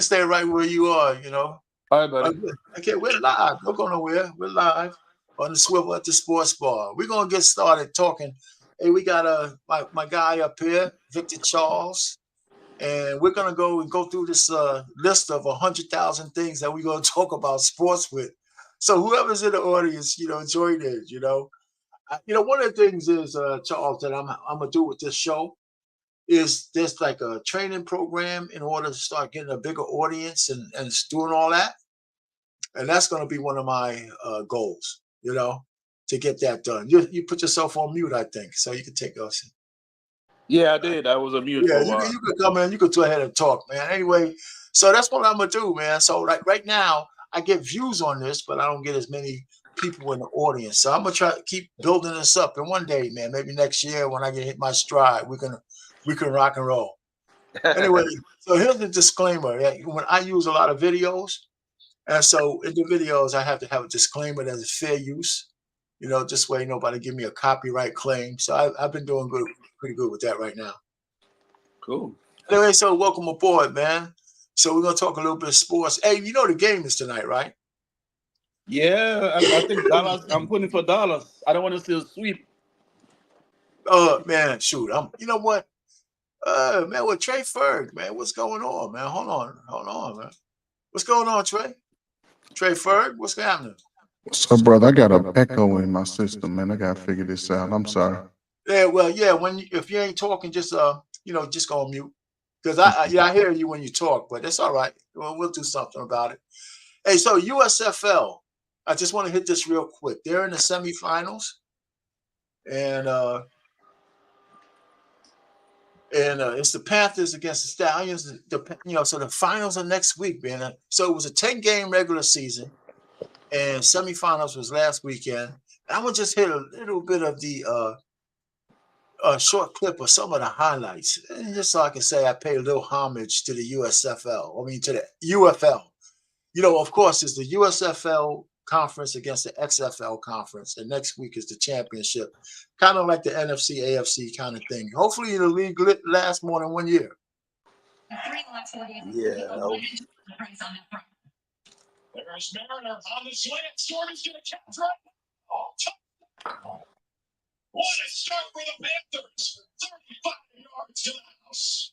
stay right where you are, you know. All right, buddy. Okay, we're live. Don't go nowhere. We're live on the Swivel at the Sportsbar. We're gonna get started talking. Hey, we got my guy up here, Victor Charles, and we're gonna go through this list of 100,000 things that we're gonna talk about sports with. So whoever's in the audience, you know, join in. You know, one of the things is Charles that I'm gonna do with this show is there's like a training program in order to start getting a bigger audience and doing all that. And that's going to be one of my goals, you know, to get that done. You put yourself on mute, I think, so you can take us. Yeah, I did. I was on mute for a while. You could come in. You could go ahead and talk, man. Anyway, so that's what I'm going to do, man. So right now, I get views on this, but I don't get as many people in the audience. So I'm going to try to keep building this up. And one day, man, maybe next year when I get hit my stride, we can rock and roll. Anyway, so here's the disclaimer. When I use a lot of videos, and so in the videos, I have to have a disclaimer that it's fair use, you know, this way nobody give me a copyright claim. So I've been doing pretty good with that right now. Cool. Anyway, so welcome aboard, man. So we're going to talk a little bit of sports. Hey, you know the game is tonight, right? Yeah, I think Dallas. I'm putting for Dallas. I don't want to see a sweep. Man, shoot. You know what? Man, with Trey Ferg, man, what's going on, man? Hold on, man. What's going on, Trey? Trey Ferg, what's happening? What's up, brother? I got an echo in my system, man. I gotta figure this out. I'm sorry. Yeah, well, yeah. If you ain't talking, just just go on mute. Because I hear you when you talk, but that's all right. We'll do something about it. Hey, so USFL, I just want to hit this real quick. They're in the semifinals, and it's the Panthers against the Stallions. So the finals are next week, man. So it was a 10-game regular season, and semifinals was last weekend. I'm gonna just hit a little bit of the short clip of some of the highlights, and just so I can say I pay a little homage to the USFL. I mean, to the UFL. You know, of course, it's the USFL conference against the XFL conference, and next week is the championship, kind of like the NFC, AFC kind of thing. Hopefully, the league lasts more than 1 year. Yeah. There's Mariner on the slant. Stormy's going to catch right. What a start for the Panthers! 35 yards to the house.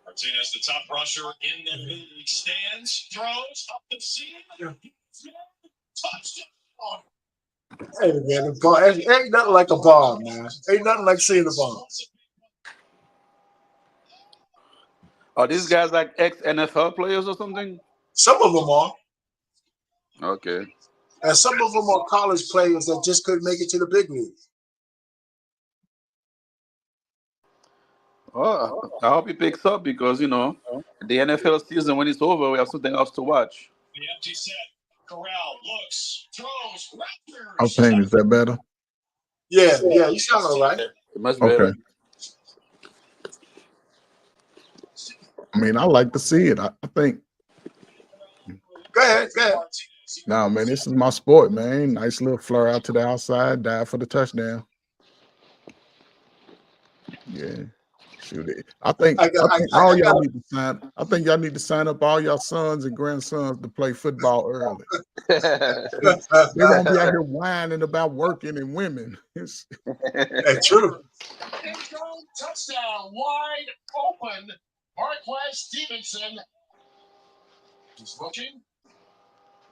Martinez, the top rusher in the league, stands, throws up the seam. Touchdown. Hey, man, the ball ain't nothing like a bomb, man. Ain't nothing like seeing the bomb. Are these guys like ex-NFL players or something? Some of them are. Okay. And some of them are college players that just couldn't make it to the big league. Oh, I hope he picks up because, you know, the NFL season, when it's over, we have something else to watch. The empty set. Corral looks, throws, I'm saying, is that better? Yeah, you sound all right. Much better. Okay. I mean, I like to see it. I think. Go ahead. Nah, man, this is my sport, man. Nice little flare out to the outside, dive for the touchdown. Yeah. Shoot it. I think all y'all need to sign. I think y'all need to sign up all your sons and grandsons to play football early. They won't be out here whining about working and women. That's true. Touchdown, wide open. Marquez Stevenson. He's looking.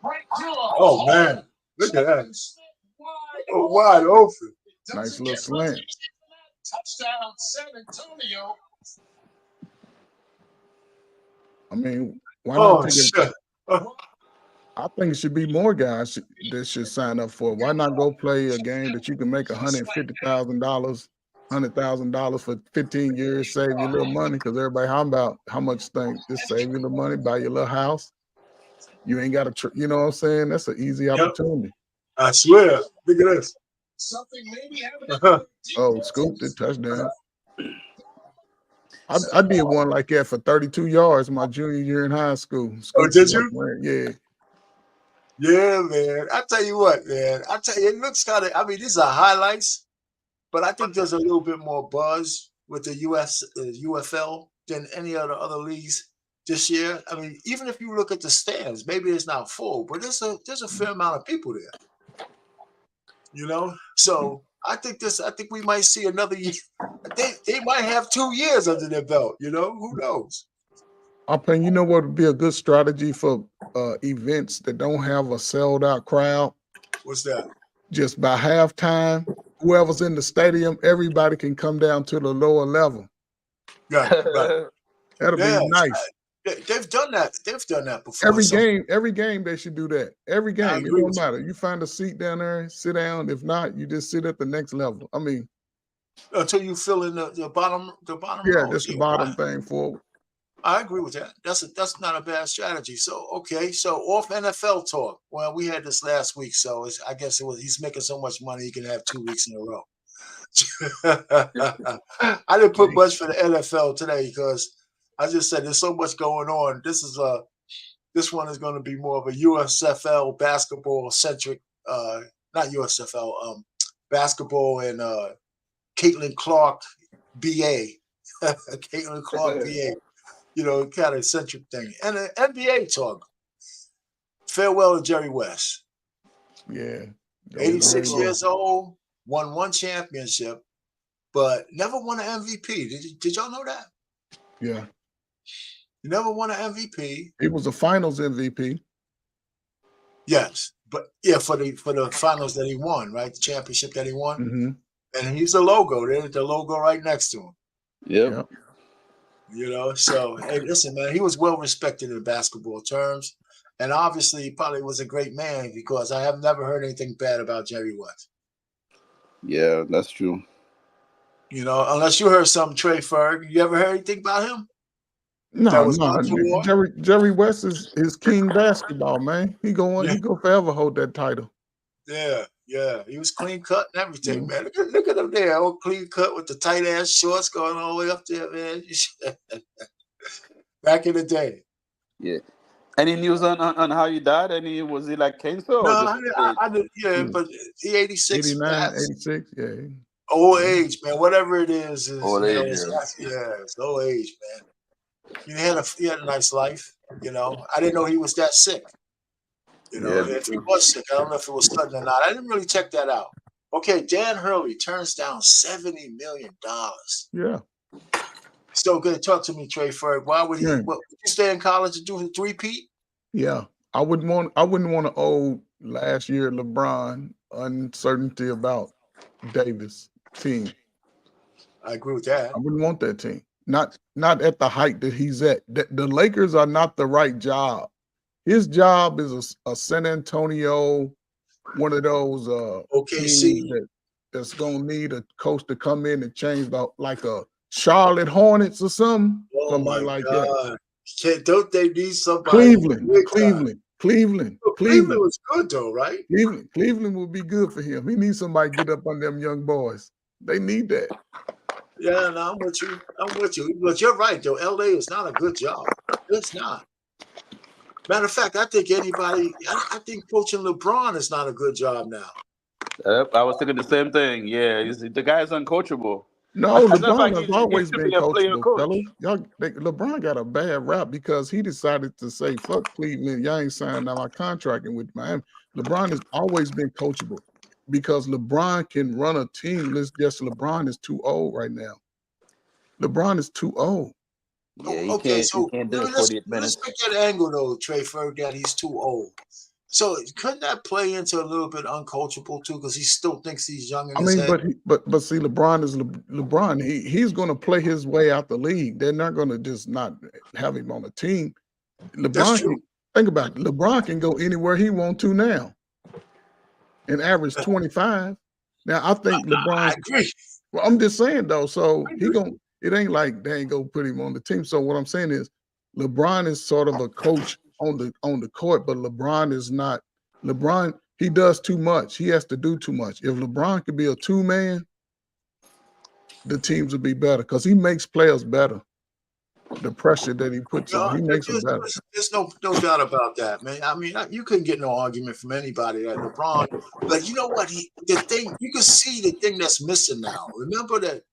Right to him. Oh man, look at that! Wide open. Nice little slant. Touchdown, San Antonio. I mean, why not take shit. I think it should be more guys that should sign up for it. Why not go play a game that you can make $150,000, $100,000 for 15 years, save you a little money? Because everybody, how much think this save you the money, buy your little house. You ain't got to, you know what I'm saying? That's an easy opportunity. I swear. Look at this. Something maybe happening. Oh, scooped it, touchdown. I did one like that for 32 yards my junior year in high school. Oh, did you? Yeah. Yeah, man. I tell you what, man. I tell you, it looks kind of, I mean, these are highlights, but I think there's a little bit more buzz with the UFL than any of the other leagues this year. I mean, even if you look at the stands, maybe it's not full, but there's a fair amount of people there. You know, so I think we might see another year. They might have 2 years under their belt. You know, who knows? I think you know what would be a good strategy for events that don't have a sold out crowd. What's that? Just by halftime, whoever's in the stadium, everybody can come down to the lower level. Right. That'll be nice. They've done that. They've done that before. Every game they should do that. Every game, it don't matter. You find a seat down there, sit down. If not, you just sit at the next level. I mean, until you fill in the bottom. Yeah, row. that's the bottom thing forward. I agree with that. That's not a bad strategy. So okay, so off NFL talk. Well, we had this last week, so I guess he's making so much money he can have 2 weeks in a row. I didn't put much for the NFL today because I just said there's so much going on. This one is going to be more of a USFL basketball centric, not USFL, basketball and Caitlin Clark BA, Caitlin Clark BA. You know, kind of centric thing. And an NBA talk. Farewell to Jerry West. Yeah. 86 years old, won 1 championship, but never won an MVP. Did y'all know that? Yeah. He never won an MVP. He was a finals MVP. Yes. But yeah, for the finals that he won, right? The championship that he won. Mm-hmm. And he's the logo. There's the logo right next to him. Yep. You know, so hey, listen, man, he was well respected in basketball terms, and obviously he probably was a great man because I have never heard anything bad about Jerry West. Yeah, that's true. You know, unless you heard something, Trey Ferg. You ever heard anything about him? No. Jerry West is king basketball, man. He go forever hold that title. Yeah. He was clean cut and everything, man. Look at him there, all clean cut with the tight ass shorts going all the way up there, man. Back in the day. Yeah. Any news on how he died? Was he like cancer? No, but he 86. 89, 86, yeah. Old age, man. Whatever it is old age. It's old age, man. He had a nice life, you know. I didn't know he was that sick. You know, if he was sick, I don't know if it was sudden or not. I didn't really check that out. Okay, Dan Hurley turns down $70 million. Yeah. So good. Talk to me, Trey Ferg. Why would he? Would you stay in college and do a three-peat? Yeah, I wouldn't want to owe last year LeBron uncertainty about Davis team. I agree with that. I wouldn't want that team. Not at the height that he's at. The Lakers are not the right job. His job is a San Antonio, one of those teams that's gonna need a coach to come in and change, like a Charlotte Hornets or something. Oh somebody like God. That. Don't they need somebody? Cleveland. Cleveland was good though, right? Cleveland would be good for him. He needs somebody to get up on them young boys. They need that. Yeah, no, I'm with you. But you're right, though. LA is not a good job. It's not. Matter of fact, I think coaching LeBron is not a good job now. I was thinking the same thing. Yeah, the guy's uncoachable. No, LeBron has always been coachable, fellas. LeBron got a bad rap because he decided to say, fuck Cleveland, y'all ain't signing out my contracting with Miami. LeBron has always been coachable because LeBron can run a team. LeBron is too old right now. LeBron is too old. Yeah, he can't do it 48 minutes. Let's pick that angle, though, Trey Ferg, that he's too old. So couldn't that play into a little bit uncoachable too? Because he still thinks he's young in his head. But see, LeBron is LeBron. He's going to play his way out the league. They're not going to just not have him on the team. LeBron, think about it. LeBron can go anywhere he wants to now, and average 25. Now I think LeBron. I agree. Well, I'm just saying though. So it ain't like they ain't gonna put him on the team. So what I'm saying is, LeBron is sort of a coach on the court, but LeBron is not. LeBron, he does too much. He has to do too much. If LeBron could be a two-man, the teams would be better because he makes players better. The pressure that he puts on, he makes them better. There's no doubt about that, man. I mean, you couldn't get no argument from anybody that LeBron. But you know what? You can see the thing that's missing now. Remember that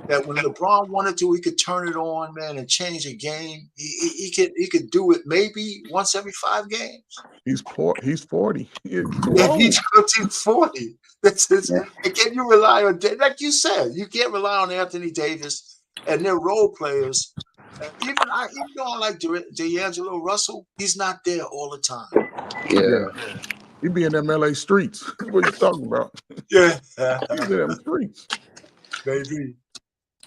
that when LeBron wanted to, he could turn it on, man, and change a game. He could do it maybe once every 5 games. He's poor. He's 40. He's too Yeah, old. he's 40. And can you rely on, like you said, you can't rely on Anthony Davis and their role players. Even though I like D'Angelo Russell, he's not there all the time. Yeah. He be in them LA streets. What you talking about? Yeah. He's in them streets. Maybe.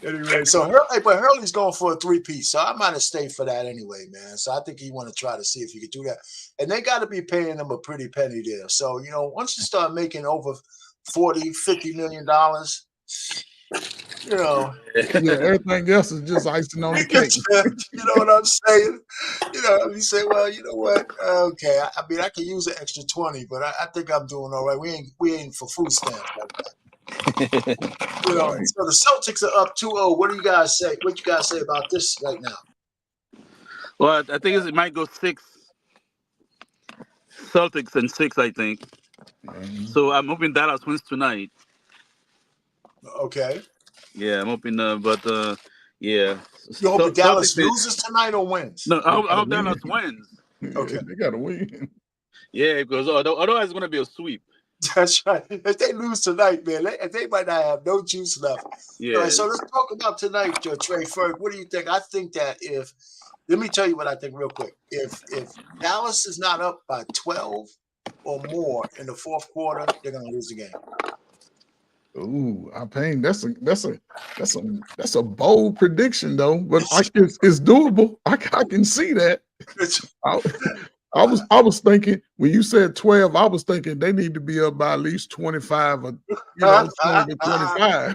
Anyway, so Hurley's going for a 3-piece, so I might have stayed for that anyway, man. So I think he want to try to see if he could do that. And they got to be paying him a pretty penny there. So, you know, once you start making over $40-50 million, you know. Yeah, everything else is just icing on the cake. You know what I'm saying? You know, you say, well, you know what? Okay, I mean, I can use an extra 20, but I think I'm doing all right. We ain't for food stamps like that. You know, so the Celtics are up 2-0. What do you guys say? What you guys say about this right now? Well, I think it might go 6. Celtics and 6, I think. So I'm hoping Dallas wins tonight. Okay. Yeah, I'm hoping, but yeah. You hope Dallas Celtics loses tonight or wins? No, I hope Dallas wins. Okay. They got to win. Yeah, because otherwise it's going to be a sweep. That's right. If they lose tonight, man, they might not have no juice left. Yeah. All right, so let's talk about tonight, Trey Ferg. What do you think? I think that let me tell you what I think real quick. If Dallas is not up by 12 or more in the fourth quarter, they're going to lose the game. Ooh, that's a bold prediction though, but it's doable. I can see that. I was thinking when you said 12, I was thinking they need to be up by at least 25 or 20 to 25.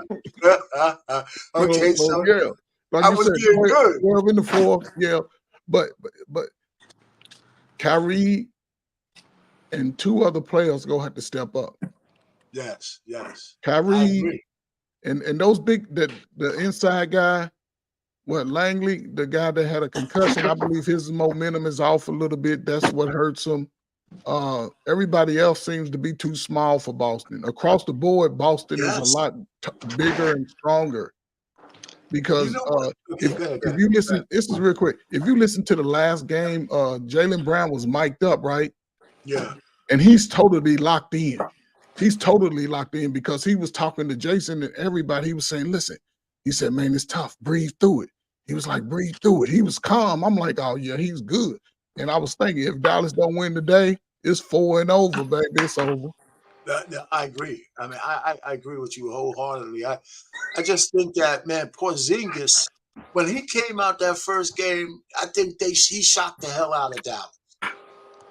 Okay, so yeah, like I you was said, getting good. 12 in the fourth, yeah, but Kyrie and 2 other players gonna have to step up. Yes. Kyrie and those big the inside guy, Langley, the guy that had a concussion, I believe his momentum is off a little bit. That's what hurts him. Everybody else seems to be too small for Boston. Across the board, Boston is a lot bigger and stronger. Because if you listen, this is real quick. If you listen to the last game, Jaylen Brown was mic'd up, right? Yeah. And he's totally locked in. He's totally locked in because he was talking to Jason and everybody. He was saying, listen, he said, man, it's tough. Breathe through it. He was like, breathe through it. He was calm. I'm like, oh, yeah, he's good. And I was thinking, if Dallas don't win today, it's 4 and over, baby. It's over. I agree. I mean, I agree with you wholeheartedly. I just think that, man, Porzingis, when he came out that first game, I think he shocked the hell out of Dallas.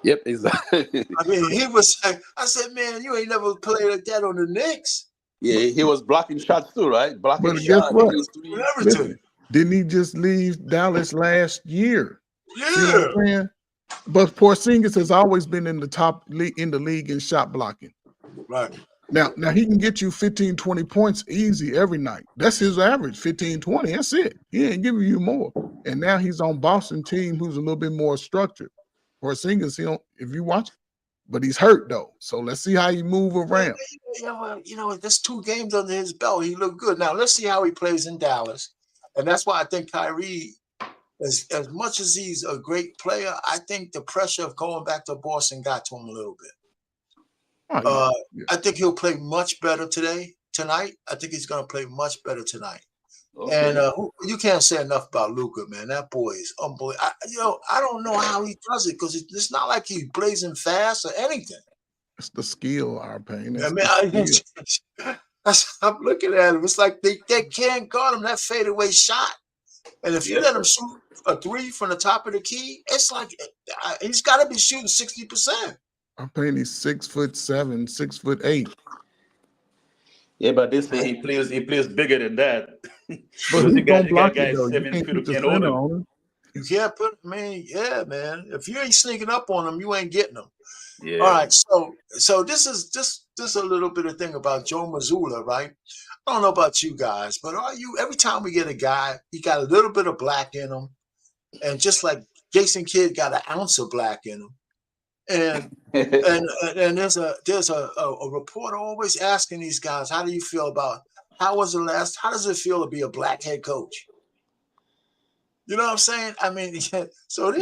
Yep, exactly. I mean, he was. I said, man, you ain't never played like that on the Knicks. Yeah, he was blocking shots too, right? Blocking But shots. guess what? Listen, didn't he just leave Dallas last year? Yeah. You know what I'm saying? But Porzingis has always been in the top in the league in shot blocking. Right. Now he can get you 15, 20 points easy every night. That's his average, 15, 20. That's it. He ain't giving you more. And now he's on Boston team who's a little bit more structured. Porzingis, if you watch it, but he's hurt though. So let's see how he move around. You know, there's 2 games under his belt. He looked good. Now let's see how he plays in Dallas. And that's why I think Kyrie, as much as he's a great player, I think the pressure of going back to Boston got to him a little bit. Oh, yeah. I think he'll play much better tonight. I think he's going to play much better tonight. Okay. And you can't say enough about Luka, man. That boy is unbelievable. I don't know how he does it because it's not like he's blazing fast or anything. It's the skill, our pain. I mean, I'm looking at him. It's like they can't guard him that fadeaway shot. And if you let him shoot a 3 from the top of the key, it's like he's got to be shooting 60%. Our pain is 6'7", 6'8". Yeah, but they say he plays bigger than that. But he don't block it though. 7 You feet can't put the and center older. on him. You can't put. I mean, yeah, man. If you ain't sneaking up on them, you ain't getting them. Yeah. All right. So this is just a little bit of thing about Joe Mazzulla, right? I don't know about you guys, but every time we get a guy, he got a little bit of black in him, and just like Jason Kidd got an ounce of black in him. And there's a reporter always asking these guys, how do you feel about how does it feel to be a black head coach? You know what I'm saying? I mean, so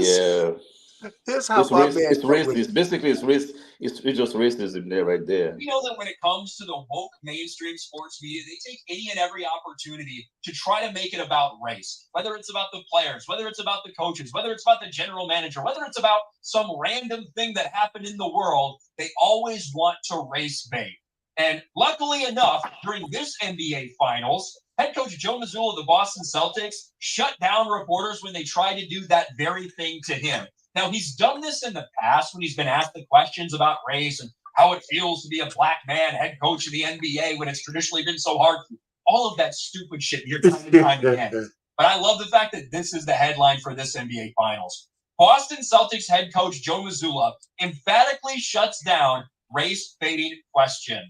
here's how my man. It's racist. Basically, it's race. It's just racism there, right there. We know that when it comes to the woke mainstream sports media, they take any and every opportunity to try to make it about race. Whether it's about the players, whether it's about the coaches, whether it's about the general manager, whether it's about some random thing that happened in the world, they always want to race bait. And luckily enough, during this NBA Finals, head coach Joe Mazzulla of the Boston Celtics shut down reporters when they tried to do that very thing to him. Now, he's done this in the past when he's been asked the questions about race and how it feels to be a black man head coach of the NBA when it's traditionally been so hard. All of that stupid shit here time and time again. But I love the fact that this is the headline for this NBA Finals. Boston Celtics head coach Joe Mazzulla emphatically shuts down race-baiting question.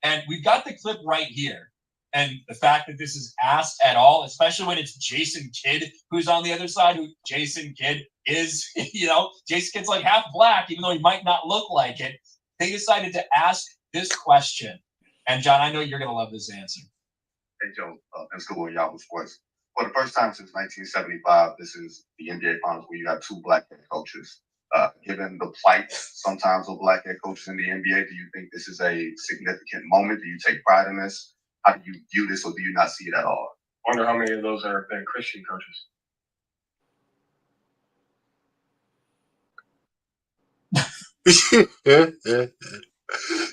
And we've got the clip right here. And the fact that this is asked at all, especially when it's Jason Kidd who's on the other side, who Jason Kidd is, Jason Kidd's like half black, even though he might not look like it. They decided to ask this question. And John, I know you're going to love this answer. Hey, Joe, thanks for going Yahoo Sports. For the first time since 1975, this is the NBA Finals where you have two black head coaches. Given the plight sometimes of black head coaches in the NBA, do you think this is a significant moment? Do you take pride in this? How do you view this, or do you not see it at all? I wonder how many of those are been Christian coaches.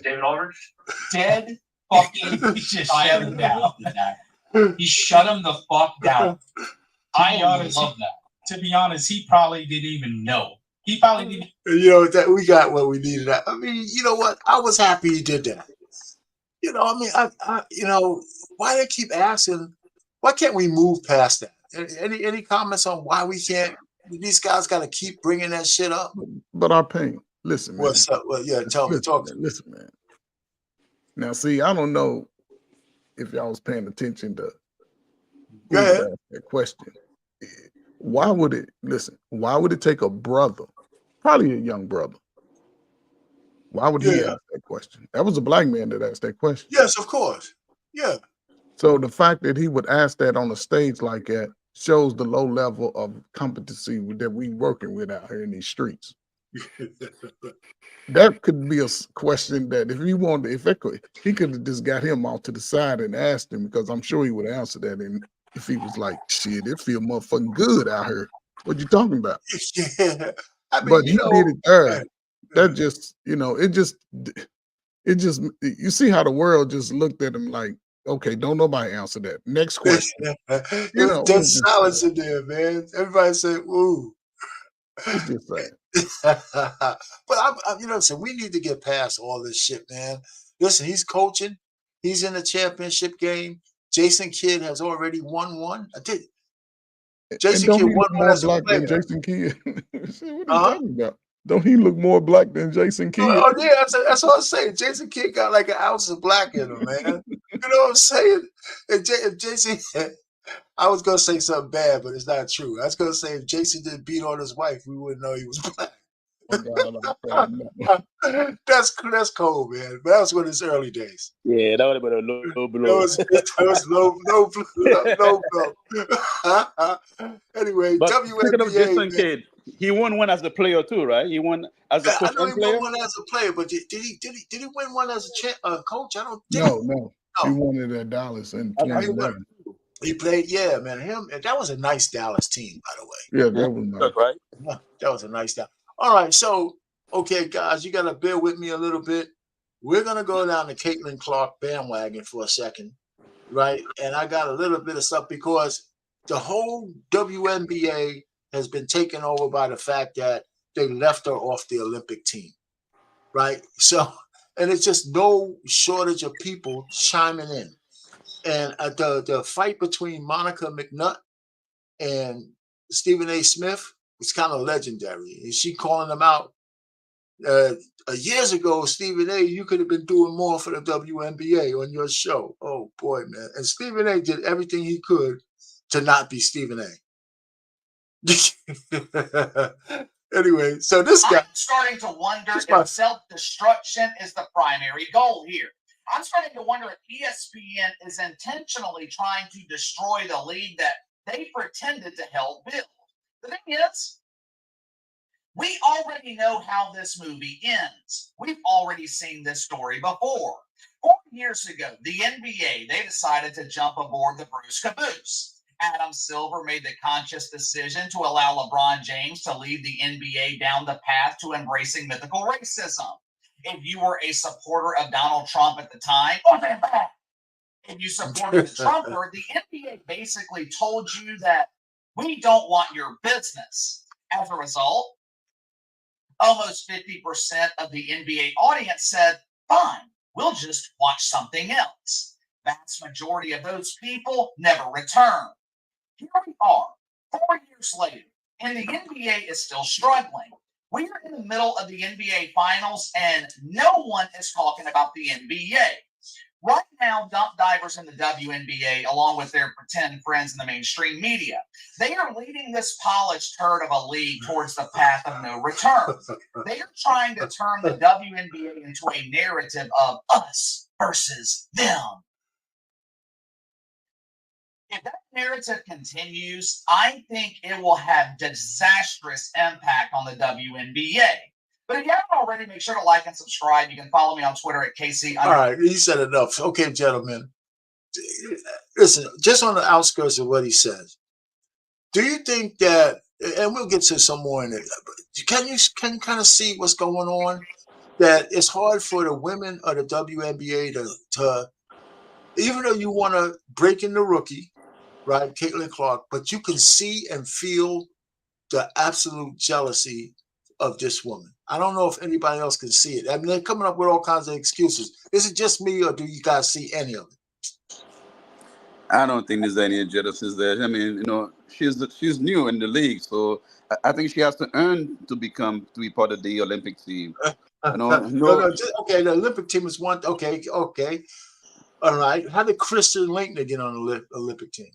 David Aldridge? Dead fucking shut him down. He shut him the fuck down. I love that. To be honest, he probably didn't even know. He probably didn't. That we got what we needed. I mean, you know what? I was happy he did that. Why they keep asking? Why can't we move past that? Any comments on why we can't? These guys got to keep bringing that shit up. But our pain. Listen, man. What's up? Well, yeah, tell me. Talk. Listen, man. Now, see, I don't know if y'all was paying attention to that question. Why would it take a brother, probably a young brother? Why would he ask that question? That was a black man that asked that question. Yes, of course. Yeah. So the fact that he would ask that on a stage like that shows the low level of competency that we working with out here in these streets. That could be a question that he could have just got him out to the side and asked him, because I'm sure he would answer that. And if he was like, shit, it feel motherfucking good out here. What you talking about? Yeah. I mean, but he did it there. That just, you see how the world just looked at him like, okay, don't nobody answer that. Next question. There's silence in there, man. Everybody said, "Ooh." It's just that. But so we need to get past all this shit, man. Listen, he's coaching. He's in the championship game. Jason Kidd has already won one. Jason Kidd won one as a player. Jason Kidd. What are you talking about? Don't he look more black than Jason Kidd? Oh yeah, that's what I'm saying. Jason Kidd got like an ounce of black in him, man. You know what I'm saying? If Jason, I was gonna say something bad, but it's not true. I was gonna say if Jason didn't beat on his wife, we wouldn't know he was black. That's cold, man. But that was one of his early days. Yeah, that would have been a low blow. That was low blow. Anyway, but WNBA. Speaking of Jason Kidd, he won one as a player too, right? He won as a coach. I know he won one as a player, but did he win one as a coach? I don't. No. He won it at Dallas in 2011. He played, man. That was a nice Dallas team, by the way. Yeah, that was nice. Right? Yeah, that was a nice Dallas. All right, so okay, guys, you gotta bear with me a little bit. We're gonna go down the Caitlin Clark bandwagon for a second, right? And I got a little bit of stuff because the whole WNBA has been taken over by the fact that they left her off the Olympic team, right? So, and it's just no shortage of people chiming in. And the fight between Monica McNutt and Stephen A. Smith was kind of legendary. And she calling them out. Years ago, Stephen A., you could have been doing more for the WNBA on your show. Oh, boy, man. And Stephen A. did everything he could to not be Stephen A. Anyway, so this guy. I'm starting to wonder if self-destruction is the primary goal here. I'm starting to wonder if ESPN is intentionally trying to destroy the league that they pretended to help build. The thing is, we already know how this movie ends. We've already seen this story before. 4 years ago, the NBA, they decided to jump aboard the Bruce caboose. Adam Silver made the conscious decision to allow LeBron James to lead the NBA down the path to embracing mythical racism. If you were a supporter of Donald Trump at the time, if you supported the Trumper, the NBA basically told you that we don't want your business. As a result, almost 50% of the NBA audience said, fine, we'll just watch something else. Vast majority of those people never returned. Here we are, 4 years later, and the NBA is still struggling. We are in the middle of the NBA Finals, and no one is talking about the NBA. Right now, dump divers in the WNBA, along with their pretend friends in the mainstream media, they are leading this polished herd of a league towards the path of no return. They are trying to turn the WNBA into a narrative of us versus them. If that narrative continues, I think it will have disastrous impact on the WNBA. But if you haven't already, make sure to like and subscribe. You can follow me on Twitter at KC. All right, he said enough. Okay, gentlemen. Listen, just on the outskirts of what he says, do you think that, and we'll get to some more in it, can you kind of see what's going on? That it's hard for the women of the WNBA to even though you want to break in the rookie, right, Caitlin Clark, but you can see and feel the absolute jealousy of this woman. I don't know if anybody else can see it. I mean, they're coming up with all kinds of excuses. Is it just me, or do you guys see any of it? I don't think there's any jealousy there. I mean, you know, she's new in the league, so I think she has to earn to be part of the Olympic team. You know, okay, the Olympic team is one. Okay, all right. How did Kristen Linkner get on the Olympic team?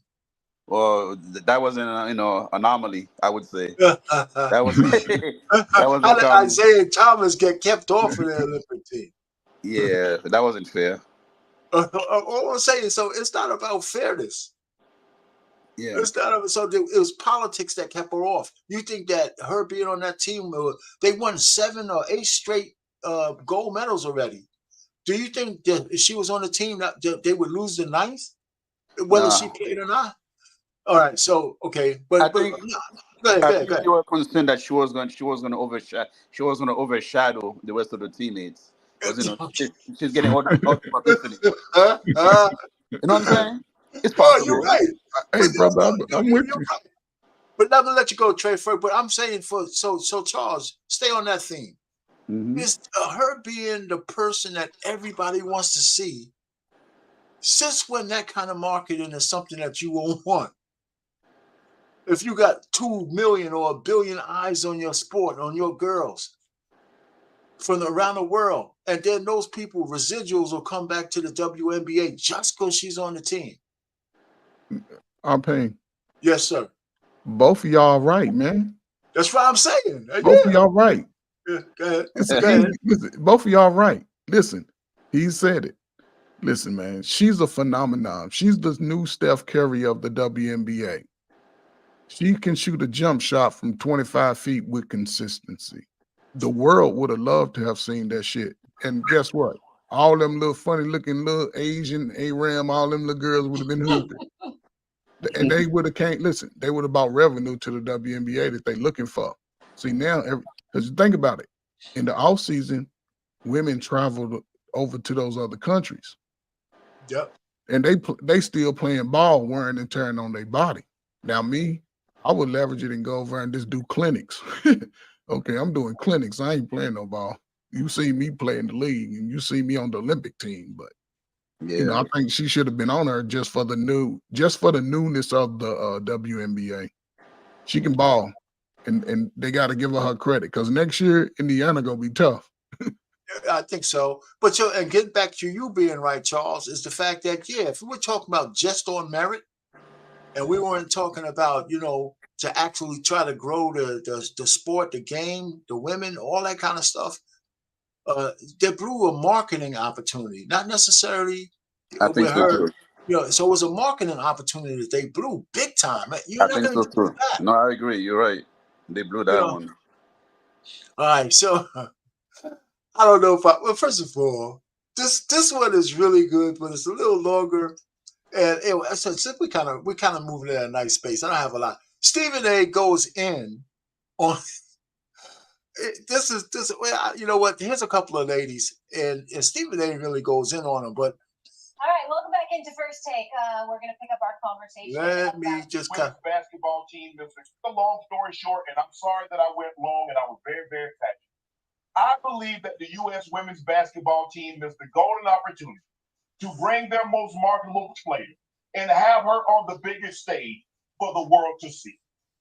Well, that was an anomaly, I would say. That was how did Isaiah Thomas get kept off of the Olympic team? Yeah, that wasn't fair. All I'm saying, so it's not about fairness. Yeah, it's not. So it was politics that kept her off. You think that her being on that team, they won 7 or 8 straight gold medals already? Do you think that if she was on the team, that they would lose the 9th, whether she played or not? All right, so okay, but I think go ahead. You were concerned that she was going to overshadow the rest of the teammates, because you know she's getting all the publicity. You know what I'm saying? It's possible. You're right. Hey, brother, I'm with you. Right. But I'm gonna let you go, Trey, first. But I'm saying so Charles, stay on that theme. Mm-hmm. Is her being the person that everybody wants to see? Since when that kind of marketing is something that you won't want? If you got 2 million or 1 billion eyes on your sport, on your girls from around the world, and then those people, residuals, will come back to the WNBA just because she's on the team. I'm paying. Yes, sir. Both of y'all right, man. That's what I'm saying. Both of y'all right. Yeah, go ahead. Listen, both of y'all right. Listen, he said it. Listen, man, she's a phenomenon. She's the new Steph Curry of the WNBA. She can shoot a jump shot from 25 feet with consistency. The world would have loved to have seen that shit. And guess what? All them little funny looking little Asian Aram, all them little girls would have been hooping. And they would have they would have brought revenue to the WNBA that they're looking for. See now, because think about it, in the off season, women traveled over to those other countries. Yep. And they still playing ball, wearing and tearing on their body. Now me, I would leverage it and go over and just do clinics. Okay, I'm doing clinics. I ain't playing no ball. You see me play in the league, and you see me on the Olympic team. But you know, I think she should have been on her just for the newness of the WNBA. She can ball, and they got to give her credit, because next year Indiana gonna be tough. I think so. But and get back to you being right, Charles, is the fact that if we were talking about just on merit, and we weren't talking about, to actually try to grow the sport, the game, the women, all that kind of stuff, they blew a marketing opportunity, not necessarily I think with so her. too. So it was a marketing opportunity that they blew big time. You're I not think going to so do too. that. No, I agree. You're right. They blew that one. All right, so I don't know if well, first of all, this one is really good, but it's a little longer. And so we kind of moving in a nice space. I don't have a lot. Stephen A goes in on this. Well, you know what? Here's a couple of ladies, and Stephen A really goes in on them. But all right, welcome back into First Take. We're going to pick up our conversation. Let me just women's basketball team. It's a long story short, and I'm sorry that I went long, and I was very, very passionate. I believe that the U.S. women's basketball team missed the golden opportunity to bring their most marketable player and have her on the biggest stage for the world to see.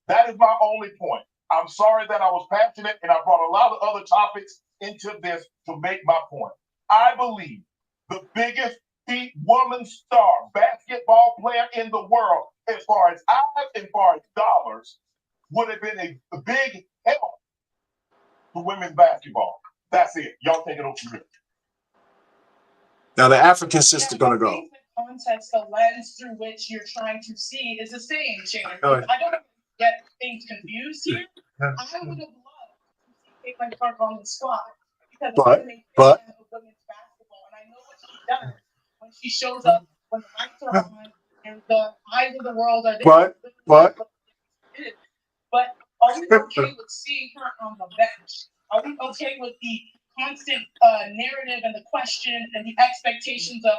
That is my only point. I'm sorry that I was passionate, and I brought a lot of other topics into this to make my point. I believe the biggest woman star basketball player in the world, as far as eyes, as far as dollars, would have been a big help to women's basketball. That's it. Y'all take it over from here. Now the African sister gonna go. The context, the lens through which you're trying to see is the same, Shannon. Oh. I don't get things confused here. I would have loved to see Caitlin Clark on the squad because I'm a fan of women's basketball, and I know what she does when she shows up, when the lights are on, and the eyes of the world are there. But are we okay with seeing her on the bench? Are we okay with the constant narrative and the question and the expectations of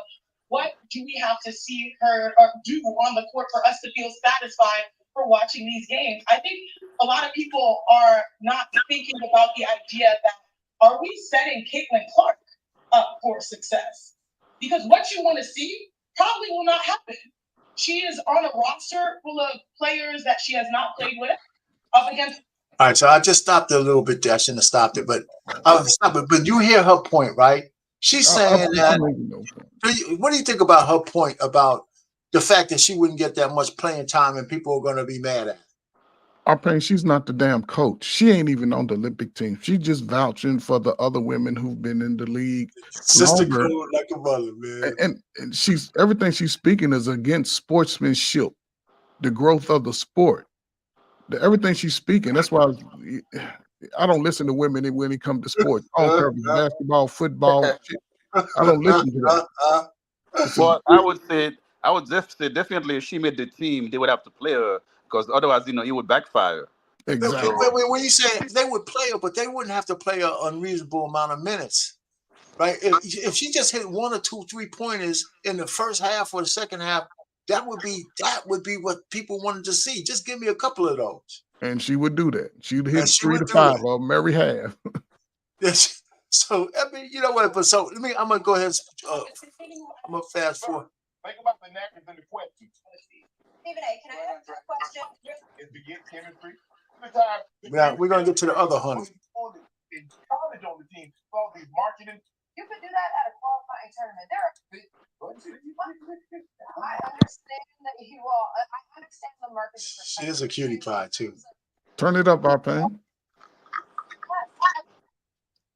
what do we have to see her do on the court for us to feel satisfied for watching these games? I think a lot of people are not thinking about the idea that are we setting Caitlin Clark up for success? Because what you want to see probably will not happen. She is on a roster full of players that she has not played with up against. All right, so I just stopped it a little bit there. I shouldn't have stopped it, but I'll stop it. But you hear her point, right? She's saying that. What do you think about her point about the fact that she wouldn't get that much playing time and people are going to be mad at her? I think she's not the damn coach. She ain't even on the Olympic team. She's just vouching for the other women who've been in the league Sister longer. code like a mother, man. And she's everything she's speaking is against sportsmanship, the growth of the sport. Everything she's speaking. That's why I don't listen to women when it comes to sports. I don't care if it's basketball, football. Shit. I don't listen to that. Well, I would just say definitely if she made the team, they would have to play her because otherwise, it would backfire. Exactly. When you say they would play her, but they wouldn't have to play her unreasonable amount of minutes, right? If she just hit 1 or 2 3-pointers in the first half or the second half, that would be what people wanted to see. Just give me a couple of those. And she would do that. She'd hit 3 to 5 of them every half. Yes. So I mean, you know what? But so I'm gonna go ahead. I'm gonna fast forward. Think about the narrative and the questions. Stephen A., can I ask a question? Is to get chemistry. Yeah, we're gonna get to the other honey. In college on the team, all these marketing. You could do that at a qualifying tournament. I understand that you all. I understand the market. She is a cutie pie too. Turn it up, Arpan.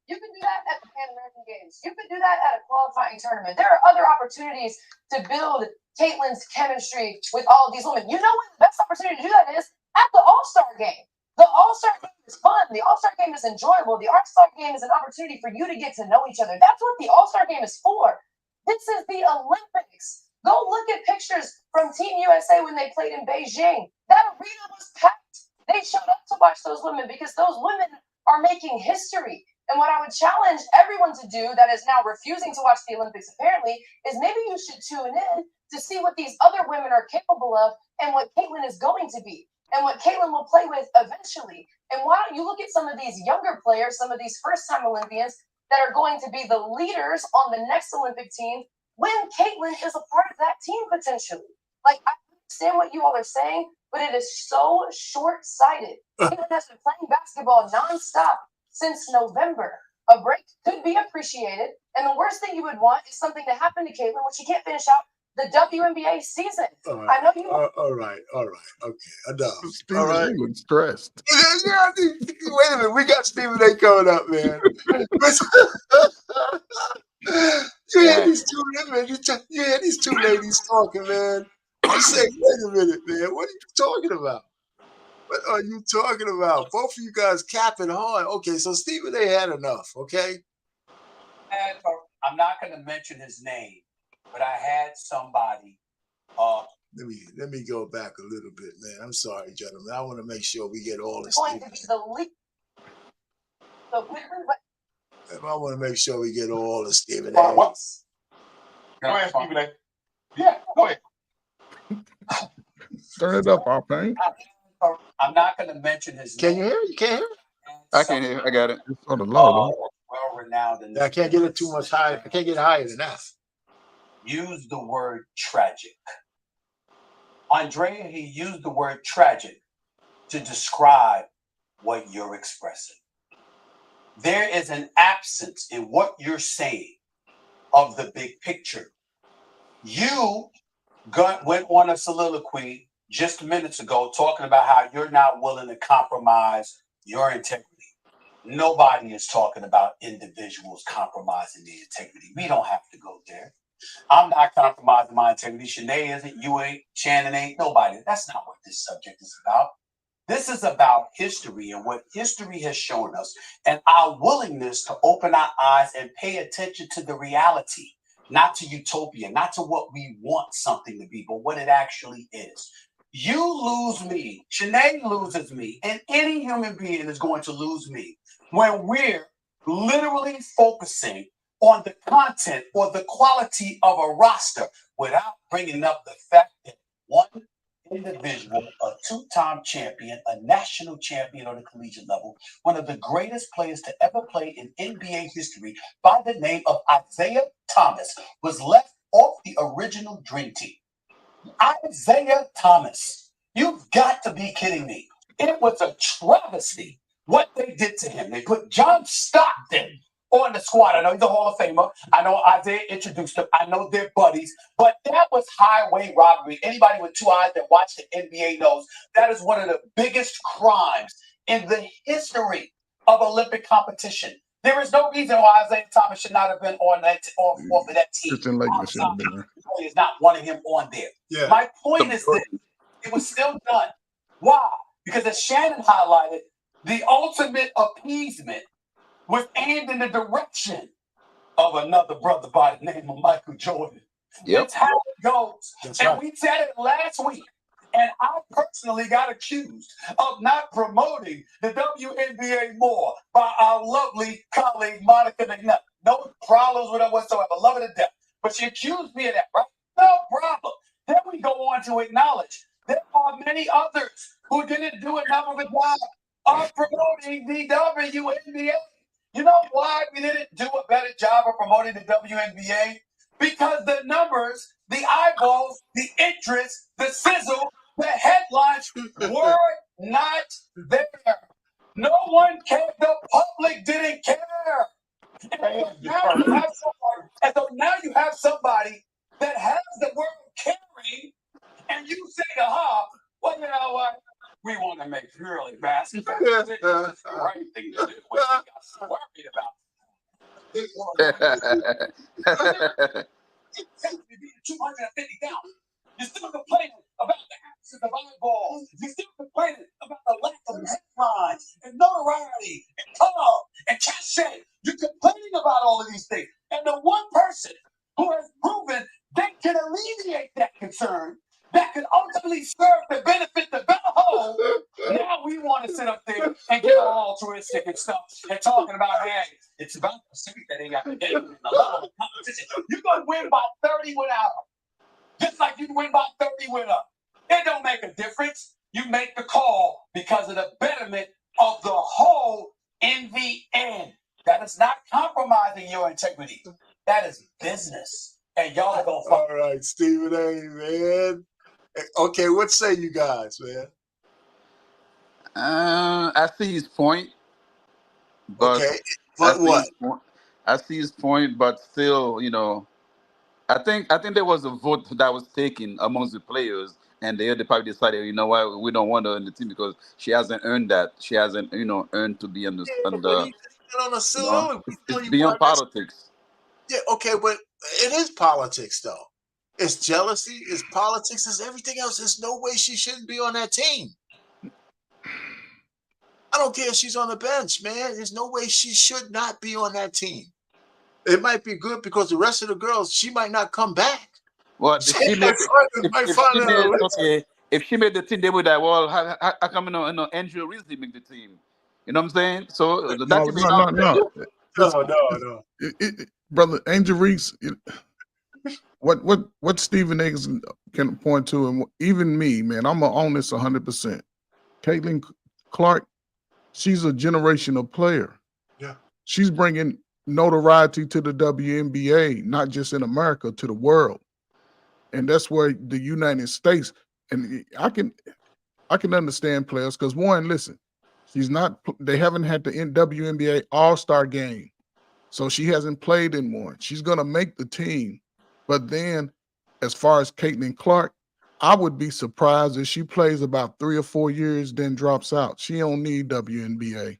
You can do that at the Pan American Games. You could do that at a qualifying tournament. There are other opportunities to build Caitlin's chemistry with all of these women. You know what the best opportunity to do that is? At the All-Star Game. The All-Star Game is fun. The All-Star Game is enjoyable. The All-Star Game is an opportunity for you to get to know each other. That's what the All-Star Game is for. This is the Olympics. Go look at pictures from Team USA when they played in Beijing. That arena was packed. They showed up to watch those women because those women are making history. And what I would challenge everyone to do that is now refusing to watch the Olympics apparently is maybe you should tune in to see what these other women are capable of and what Caitlin is going to be and what Caitlin will play with eventually. And why don't you look at some of these younger players, some of these first-time Olympians that are going to be the leaders on the next Olympic team when Caitlin is a part of that team potentially. Like, I understand what you all are saying, but it is so short-sighted. Caitlin has been playing basketball nonstop since November. A break could be appreciated, and the worst thing you would want is something to happen to Caitlin when she can't finish out the WNBA season. All I right. know you. All right. Okay. Enough. Steven All right. A looks stressed. Yeah, wait a minute. We got Stephen A coming up, man. You hear these two ladies talking, man. You say, wait a minute, man. What are you talking about? What are you talking about? Both of you guys capping hard. Okay, so Stephen A had enough, okay? I'm not going to mention his name, but I had somebody. Let me go back a little bit, man. I'm sorry, gentlemen. I want to make sure we get all this. Going to be the lead. I want to make sure we get all the Stephen A. Go ahead, Stephen A. Yeah, go ahead. Turn it up, our pain. I'm not going to mention his name. Can you hear? You can't hear? I can't hear. I got it. It's on the low. Well-renowned in I can't get it too much higher. I can't get higher than that. Use the word tragic. Andrea, he used the word tragic to describe what you're expressing. There is an absence in what you're saying of the big picture. You went on a soliloquy just minutes ago talking about how you're not willing to compromise your integrity. Nobody is talking about individuals compromising their integrity. We don't have to go there. I'm not compromising my integrity. Shanae isn't, you ain't, Shannon ain't, nobody. That's not what this subject is about. This is about history and what history has shown us and our willingness to open our eyes and pay attention to the reality, not to utopia, not to what we want something to be, but what it actually is. You lose me, Shanae loses me, and any human being is going to lose me when we're literally focusing on the content or the quality of a roster without bringing up the fact that one individual, a two-time champion, a national champion on the collegiate level, one of the greatest players to ever play in NBA history by the name of Isaiah Thomas, was left off the original Dream Team. Isaiah Thomas, you've got to be kidding me. It was a travesty what they did to him. They put John Stockton on the squad. I know he's a Hall of Famer. I know Isaiah introduced him. I know they're buddies. But that was highway robbery. Anybody with two eyes that watch the NBA knows that is one of the biggest crimes in the history of Olympic competition. There is no reason why Isaiah Thomas should not have been on that off of that team. Is not wanting him on there. Yeah. My point is this: it was still done. Why? Because as Shannon highlighted, the ultimate appeasement was aimed in the direction of another brother by the name of Michael Jordan. Yep. That's how it goes. That's and right. we said it last week. And I personally got accused of not promoting the WNBA more by our lovely colleague, Monica McNutt. No problems with her whatsoever. Love her to death. But she accused me of that, right? No problem. Then we go on to acknowledge there are many others who didn't do enough of a job of promoting the WNBA. You know why we didn't do a better job of promoting the WNBA? Because the numbers, the eyeballs, the interest, the sizzle, the headlines were not there. No one cared. The public didn't care. And so now you have somebody that has the word caring, and you say to her, well, you know what? We want to make purely basketball. It's the right thing to do. What you got so worried about? Being 250,000. You're still complaining about the absence of eyeballs. You're still complaining about the lack of headlines and notoriety and color and cachet. You're complaining about all of these things. And the one person who has proven they can alleviate that concern, that can ultimately serve to benefit the better whole, now we want to sit up there and get all altruistic and stuff and talking about, hey, it's about the secret that they got to get in a lot of competition. You're going to win by 30 without them, just like you win by 30 with them. It don't make a difference. You make the call because of the betterment of the whole in the end. That is not compromising your integrity. That is business. And y'all are going to All right, Stephen A, man. Okay, what say you guys, man? I see his point, but okay, but what? I see his point, but still, you know, I think there was a vote that was taken amongst the players, and they probably decided, you know what, we don't want her in the team because she hasn't earned that. She hasn't, earned to be on But the he just on a you know, silhouette. We tell it's you beyond why that's politics. yeah, okay, but it is politics though. It's jealousy, it's politics, it's everything else. There's no way she shouldn't be on that team. I don't care if she's on the bench, man. There's no way she should not be on that team. It might be good because the rest of the girls, she might not come back. Well, So if she made, might if find she her made okay, if she made the team, they would like, well, how come Andrew Ridley make the team? You know what I'm saying? So that No, could be no, an no, argument no. too. It's, no. brother Angel Reese. What Stephen Eggs can point to, and even me, man, I'm gonna own this 100%. Caitlin Clark, she's a generational player. Yeah. She's bringing notoriety to the WNBA, not just in America, to the world. And that's where the United States, and I can understand players because one, listen, they haven't had the WNBA All-Star game. So she hasn't played in one. She's gonna make the team. But then as far as Caitlin Clark, I would be surprised if she plays about 3 or 4 years, then drops out. She don't need WNBA.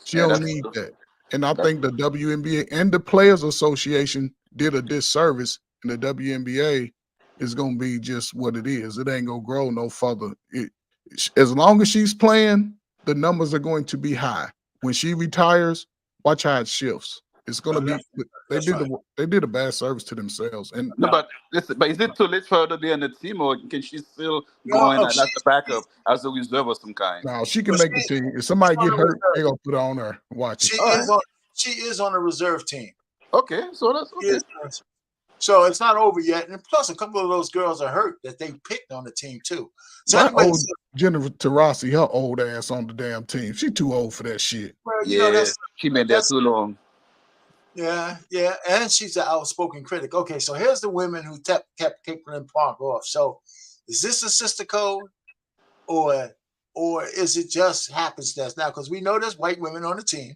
She Yeah, don't that's need true. that. And I That's think the WNBA and the Players Association did a disservice, and the WNBA is going to be just what it is. It ain't going to grow no further. As long as she's playing, the numbers are going to be high. When she retires, watch how it shifts. It's going to be. They did a bad service to themselves. And No, but listen, but is it too late for her to be on the team, or can she still No, go in oh, as a backup, as a reserve of some kind? no, she can But make the team. If somebody she's on get the hurt, reserve. they gonna put her on her. Watch it. She is on the reserve team. Okay, so that's She okay. is. So it's not over yet. And plus, a couple of those girls are hurt that they picked on the team too. So My anyway, old Jennifer Tarasi, her old ass on the damn team. She too old for that shit. well, Yeah, she been there too long. Yeah, and she's an outspoken critic. Okay, so here's the women who kept Caitlin Clark off. So is this a sister code, or is it just happenstance now? Because we know there's white women on the team,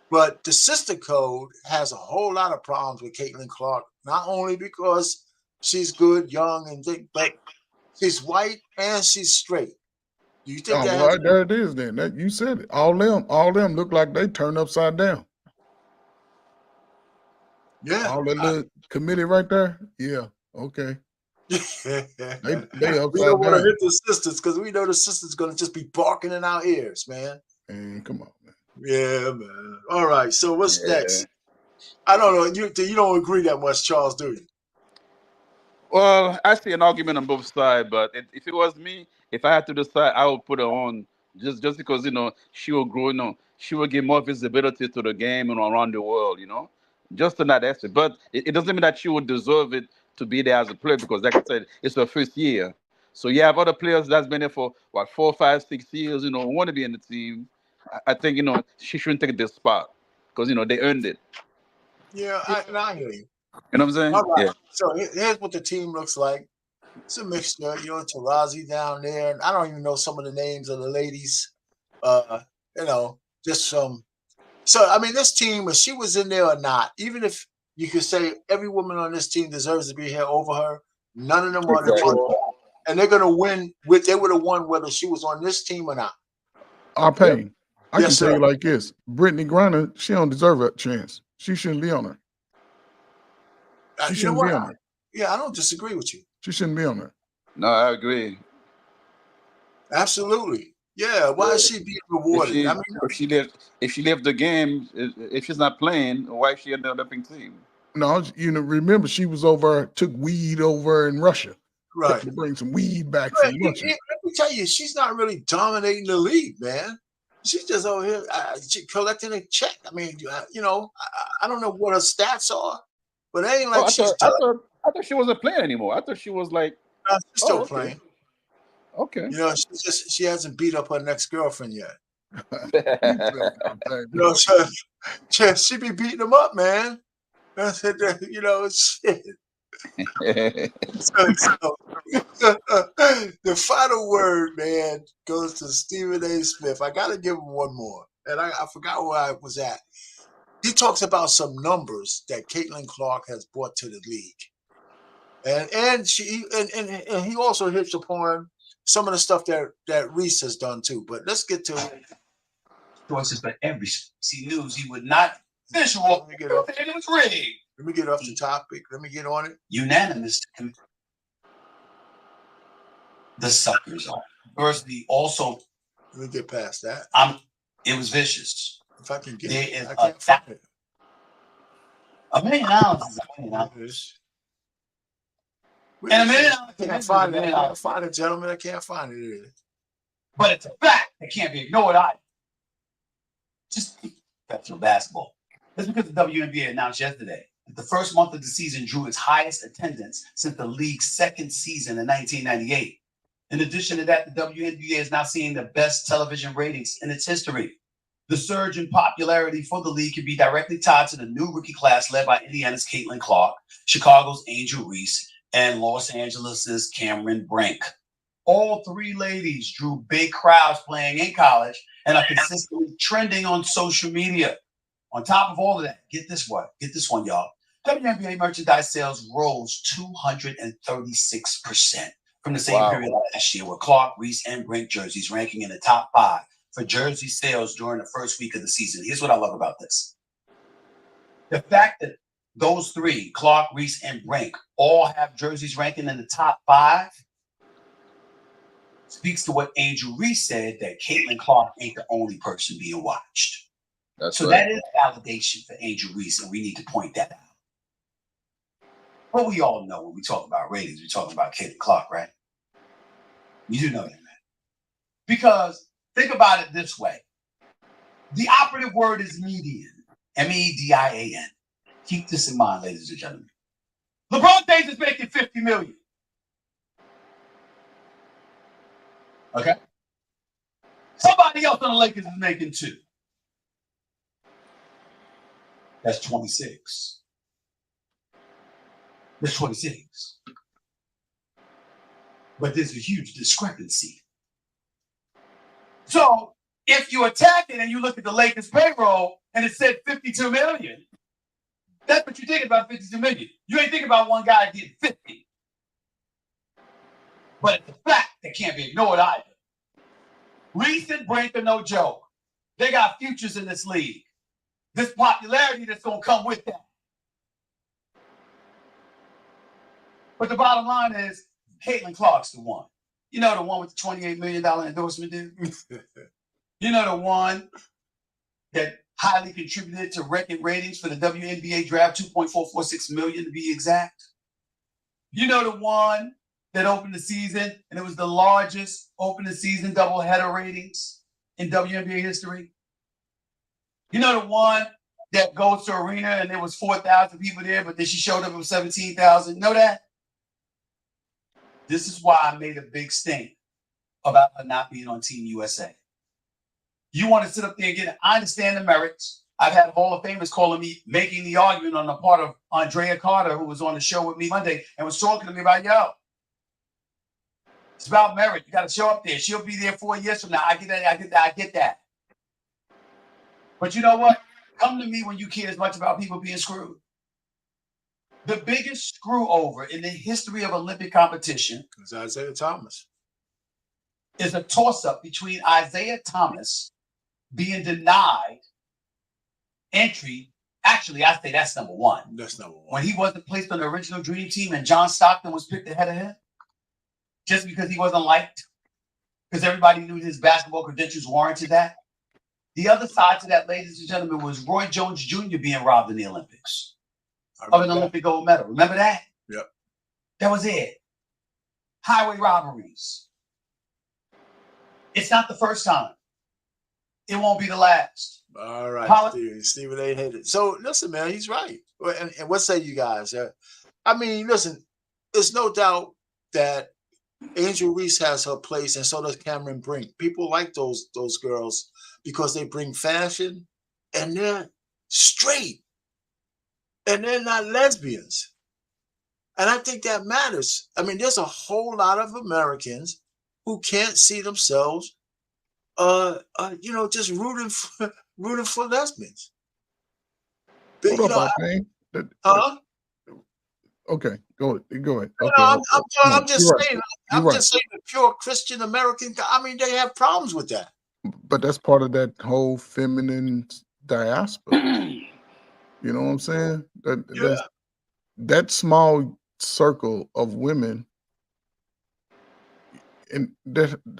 but the sister code has a whole lot of problems with Caitlin Clark. Not only because she's good, young, and but she's white and she's straight. Do you think Oh, that? well, there it is. Then that you said it. All them look like they turned upside down. Yeah, all that little committee right there. Yeah, okay. They we upside don't want to down. hit the sisters because we know the sisters going to just be barking in our ears, man. Man, come on, man. Yeah, man. All right. So what's next? I don't know. You don't agree that much, Charles, do you? Well, I see an argument on both sides, but if it was me, if I had to decide, I would put her on just because she will grow, she will give more visibility to the game and around the world, just in that aspect. But it doesn't mean that she would deserve it to be there as a player because, like I said, it's her first year. So you have other players that's been there for 4, 5, 6 years, want to be in the team. I think she shouldn't take this spot because they earned it. Yeah, I hear you. You know what I'm saying? All right. Yeah. So here's what the team looks like. It's a mixture. Tarazi down there, and I don't even know some of the names of the ladies. Just some. So I mean, this team, if she was in there or not, even if you could say every woman on this team deserves to be here over her, none of them are the one, and they're gonna win. They would have won whether she was on this team or not. Pain. I Yes, can tell sir. you like this: Brittany Griner, she don't deserve a chance. She shouldn't be on her. She shouldn't be on her. Yeah, I don't disagree with you. She shouldn't be on her. No, I agree. Absolutely. Yeah. Why is she being rewarded? If she left the game, if she's not playing, why is she in the Olympic team? No, remember she was took weed over in Russia. Right. To bring some weed back from Russia. Let me tell you, she's not really dominating the league, man. She's just over here collecting a check. I mean, I don't know what her stats are, but it ain't like I thought she wasn't playing anymore. I thought she was like she's still playing. Okay. She hasn't beat up her next girlfriend yet. She be beating them up, man. Shit. The final word, man, goes to Stephen A. Smith. I got to give him one more, and I forgot where I was at. he talks about some numbers that Caitlin Clark has brought to the league, and he also hits upon some of the stuff that Reese has done too. But let's get to choices, but every he knew he would not visual. Let me get off. It was rigged. Let me get off the topic. Let me get on it. Unanimous. The suckers are. First, also. Let me get past that. It was vicious. If I can get it, I can't find it. $1 million is $1 million. And $1 million. I can't find it. I can't find it, gentlemen. I can't find it. But it's a fact that can't be ignored. Just professional basketball. That's because the WNBA announced yesterday that the first month of the season drew its highest attendance since the league's second season in 1998. In addition to that, the WNBA is now seeing the best television ratings in its history. The surge in popularity for the league can be directly tied to the new rookie class led by Indiana's Caitlin Clark, Chicago's Angel Reese, and Los Angeles' Cameron Brink. All three ladies drew big crowds playing in college and are consistently trending on social media. On top of all of that, get this one, y'all. WNBA merchandise sales rose 236% from the same period last year, with Clark, Reese, and Brink jerseys ranking in the top 5 for jersey sales during the first week of the season. Here's what I love about this. The fact that those three, Clark, Reese, and Brink, all have jerseys ranking in the top 5 speaks to what Angel Reese said, that Caitlin Clark ain't the only person being watched. So that is validation for Angel Reese, and we need to point that out. But we all know when we talk about ratings, we're talking about Caitlin Clark, right? You do know that, man. Because think about it this way. The operative word is median. MEDIAN. Keep this in mind, ladies and gentlemen. LeBron James is making $50 million. Okay? Somebody else on the Lakers is making 2. That's 26. That's 26. But there's a huge discrepancy. So if you attack it and you look at the Lakers payroll and it said 52 million, that's what you're thinking about, 52 million. You ain't thinking about one guy getting 50. But it's a fact that can't be ignored either. Reese and Brink are no joke. They got futures in this league. This popularity that's going to come with that. But the bottom line is, Caitlin Clark's the one. You know, the one with the $28 million endorsement deal? You know, the one that highly contributed to record ratings for the WNBA draft, 2.446 million to be exact? You know, the one that opened the season, and it was the largest opening season doubleheader ratings in WNBA history? You know, the one that goes to arena and there was 4,000 people there, but then she showed up with 17,000? Know that? This is why I made a big stink about her not being on Team USA. You want to sit up there and get it. I understand the merits. I've had Hall of Famers calling me, making the argument on the part of Andrea Carter, who was on the show with me Monday and was talking to me about, it's about merit. You got to show up there. She'll be there 4 years from now. I get that. But you know what? Come to me when you care as much about people being screwed. The biggest screw over in the history of Olympic competition is Isaiah Thomas. Is a toss-up between Isaiah Thomas being denied entry. Actually, I say that's number one. That's number one. When he wasn't placed on the original Dream Team and John Stockton was picked ahead of him, just because he wasn't liked, because everybody knew his basketball credentials warranted that. The other side to that, ladies and gentlemen, was Roy Jones Jr. being robbed in the Olympics of an Olympic gold medal. Remember that? Yep. That was it. Highway robberies. It's not the first time. It won't be the last. All right, Stephen A. hit it. So listen, man, he's right. And what say you guys? I mean, listen, there's no doubt that Angel Reese has her place, and so does Cameron Brink. People like those girls because they bring fashion, and they're straight, and they're not lesbians. And I think that matters. I mean, there's a whole lot of Americans who can't see themselves, just rooting for lesbians. Hold up, Alpine. Huh? Okay, go ahead. Okay, I'm just you're saying. right. I'm just saying the pure Christian American. I mean, they have problems with that. But that's part of that whole feminine diaspora. You know what I'm saying? That small circle of women, and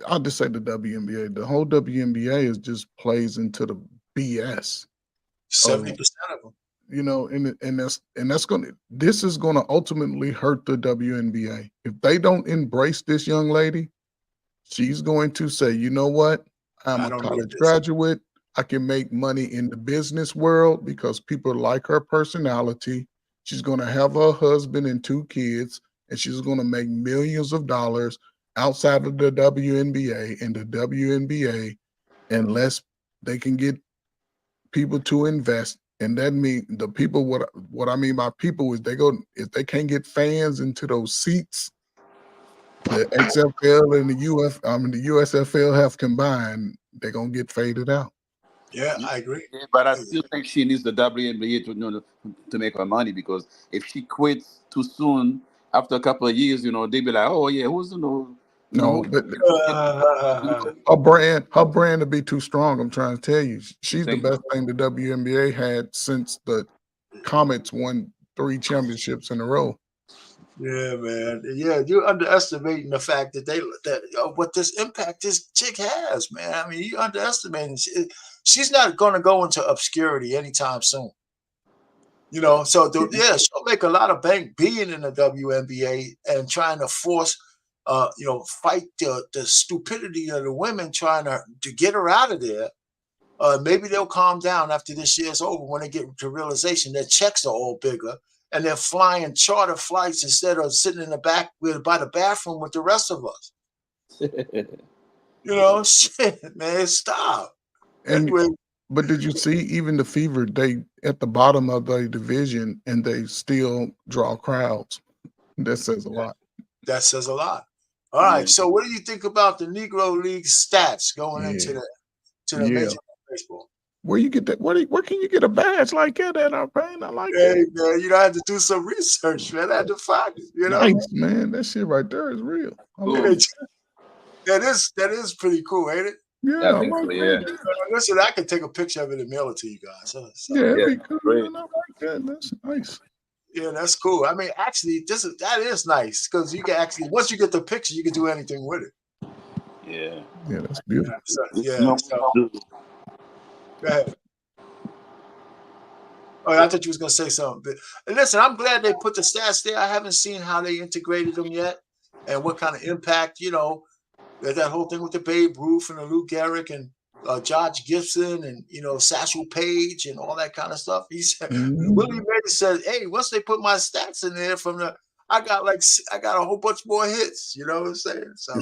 I'll just say the WNBA. The whole WNBA is just plays into the BS. 70% of them. You know, and this is gonna ultimately hurt the WNBA. If they don't embrace this young lady, she's going to say, you know what? I'm a college graduate. I can make money in the business world because people like her personality. She's going to have a husband and 2 kids, and she's going to make millions of dollars outside of the WNBA. And the WNBA, unless they can get people to invest, and that means the people. What I mean by people is if they can't get fans into those seats. The XFL and the USFL have combined, they're gonna get faded out. Yeah, I agree. Yeah, but I still think she needs the WNBA to make her money, because if she quits too soon, after a couple of years, they be like, oh yeah, who's but her brand to be too strong. I'm trying to tell you, she's the best thing the WNBA had since the Comets won 3 championships in a row. Yeah, man. Yeah, you're underestimating the fact that what this impact this chick has, man. I mean, you underestimating. She's not going to go into obscurity anytime soon. So she'll make a lot of bank being in the WNBA and trying to force, fight the stupidity of the women trying to get her out of there. Maybe they'll calm down after this year's over when they get to realization their checks are all bigger. And they're flying charter flights instead of sitting in the back by the bathroom with the rest of us. Shit, man, stop. Anyway. But did you see even the Fever? They at the bottom of the division, and they still draw crowds. That says a lot. That says a lot. All right. So, what do you think about the Negro League stats going into the Major League Baseball? Where you get that? Where can you get a badge like that at our pain? I like that. Man, I had to do some research, man. I had to find it. Nice, man. That shit right there is real. That is pretty cool, ain't it? Yeah, I think so, yeah. Listen, I can take a picture of it and mail it to you guys. So, it'd be cool. I like that. That's nice. Yeah, that's cool. I mean, actually, that is nice because you can actually, once you get the picture, you can do anything with it. Yeah. Yeah, that's beautiful. Go ahead. Oh, I thought you was gonna say something. But listen, I'm glad they put the stats there. I haven't seen how they integrated them yet, and what kind of impact. That whole thing with the Babe Ruth and the Lou Gehrig and Josh Gibson and Satchel Paige and all that kind of stuff. He said, Willie Mays said, "Hey, once they put my stats in there I got a whole bunch more hits." You know what I'm saying? So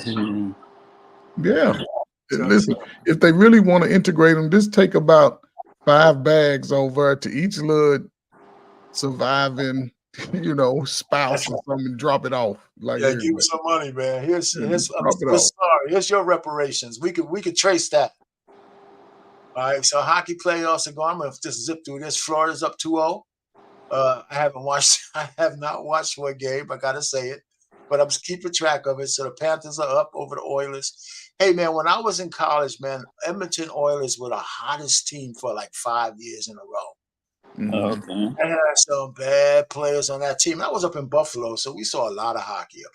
yeah. Listen, if they really want to integrate them, just take about 5 bags over to each little surviving, spouse or something, and drop it off. Like, give me some money, man. Here's your reparations. We could trace that. All right, so hockey playoffs are going. I'm gonna just zip through this. Florida's up 2-0. I have not watched one game. I gotta say it, but I'm keeping track of it. So the Panthers are up over the Oilers. Hey, man, when I was in college, man, Edmonton Oilers were the hottest team for like 5 years in a row. Okay. I had some bad players on that team. I was up in Buffalo, so we saw a lot of hockey up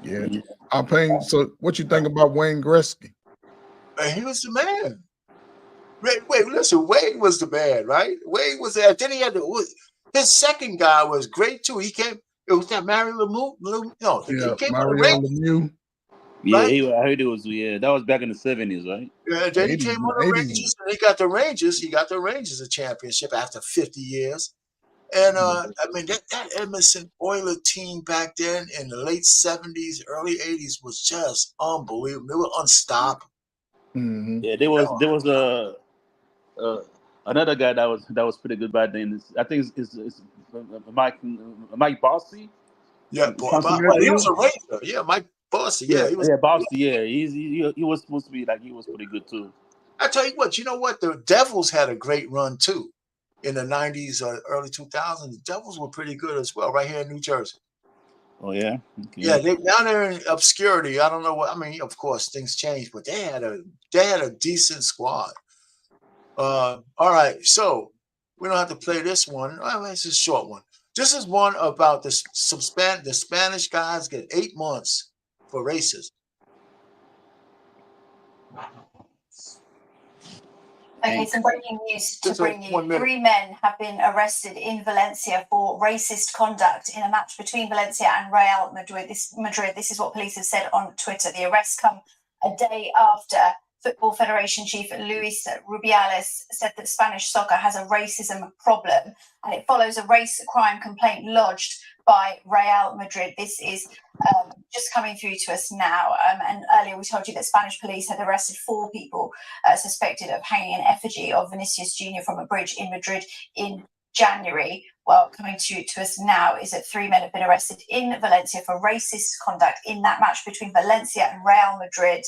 there. Yeah. Alpine, so what you think about Wayne Gretzky? Man, he was the man. Wait, listen, Wade was the man, right? Wade was there. Then he had his second guy was great too. He came, it was that Mario Lemieux? No, he came Mario Lemieux. Yeah, I heard it was. Yeah, that was back in the 70s, right? Yeah, then he came on the Rangers, and he got the Rangers a championship after 50 years. And I mean that Edmonton Oilers team back then in the late 70s, early 80s was just unbelievable. They were unstoppable. Mm-hmm. Yeah, there was another guy that was pretty good back then. I think it's Mike Bossy. Yeah, he was a Ranger. Yeah, Mike Bossy. Yeah, he was. Yeah, Bossy. Yeah, he was supposed to be he was pretty good too. I tell you what, the Devils had a great run too. in the 90s or early 2000s, the Devils were pretty good as well, right here in New Jersey. Oh yeah. Okay. Yeah, they down there in obscurity. I don't know what I mean. Of course, things change, but they had a decent squad. All right, so we don't have to play this one. Well, it's a short one. This is one about the Spanish guys get 8 months for racism. Okay, some breaking news to bring you. 3 men have been arrested in Valencia for racist conduct in a match between Valencia and Real Madrid. This is what police have said on Twitter. The arrests come a day after Football Federation chief Luis Rubiales said that Spanish soccer has a racism problem, and it follows a race crime complaint lodged by Real Madrid. This is just coming through to us now. And earlier we told you that Spanish police had arrested 4 people suspected of hanging an effigy of Vinicius Jr. from a bridge in Madrid in January. Well, coming to us now is that 3 men have been arrested in Valencia for racist conduct in that match between Valencia and Real Madrid.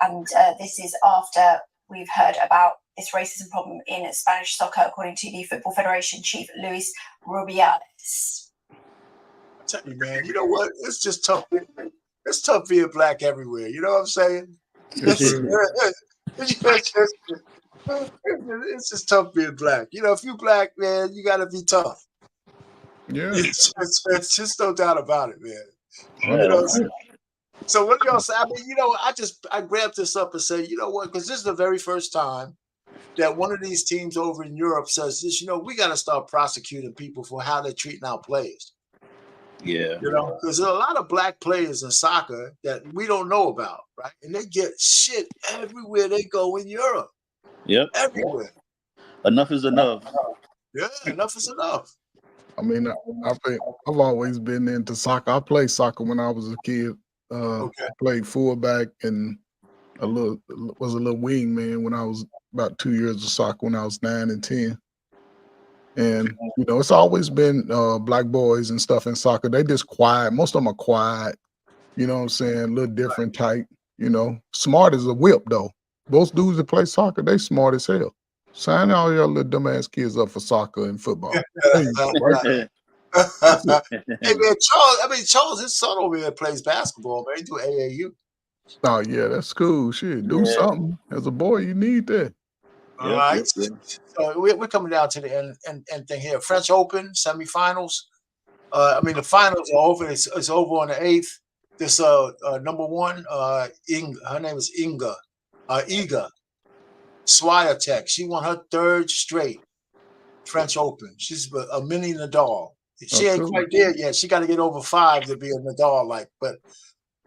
And this is after we've heard about this racism problem in Spanish soccer, according to the Football Federation chief, Luis Rubiales. I tell you, man, you know what? It's just tough. It's tough being black everywhere. You know what I'm saying? It's just tough being black. You know, if you're black, man, you got to be tough. Yeah. It's just no doubt about it, man. Right. You know, so what do y'all say? I mean, you know, I grabbed this up and say, you know what? Because this is the very first time that one of these teams over in Europe says this. You know, we got to start prosecuting people for how they're treating our players. Yeah. You know, because there's a lot of black players in soccer that we don't know about, right? And they get shit everywhere they go in Europe. Yep. Everywhere. Enough is enough. Yeah, enough is enough. I mean, I think I've always been into soccer. I played soccer when I was a kid. Played fullback and was a little wing man when I was about 2 years of soccer when I was 9 and 10. And you know, it's always been black boys and stuff in soccer. They just quiet. Most of them are quiet. You know what I'm saying? A little different type. You know, smart as a whip though. Most dudes that play soccer, they smart as hell. Sign all your little dumbass kids up for soccer and football. There you go, right? Hey man, Charles, his son over here plays basketball, man. He do AAU. Oh yeah, that's cool. Shit, do something. As a boy, you need that. All right. So we're coming down to the end thing here. French Open semifinals. I mean the finals are over. It's over on the 8th. This number one, her name is Iga Swiatek. She won her 3rd straight French Open. She's a mini Nadal. She ain't quite there yet. She got to get over 5 to be a Nadal-like. But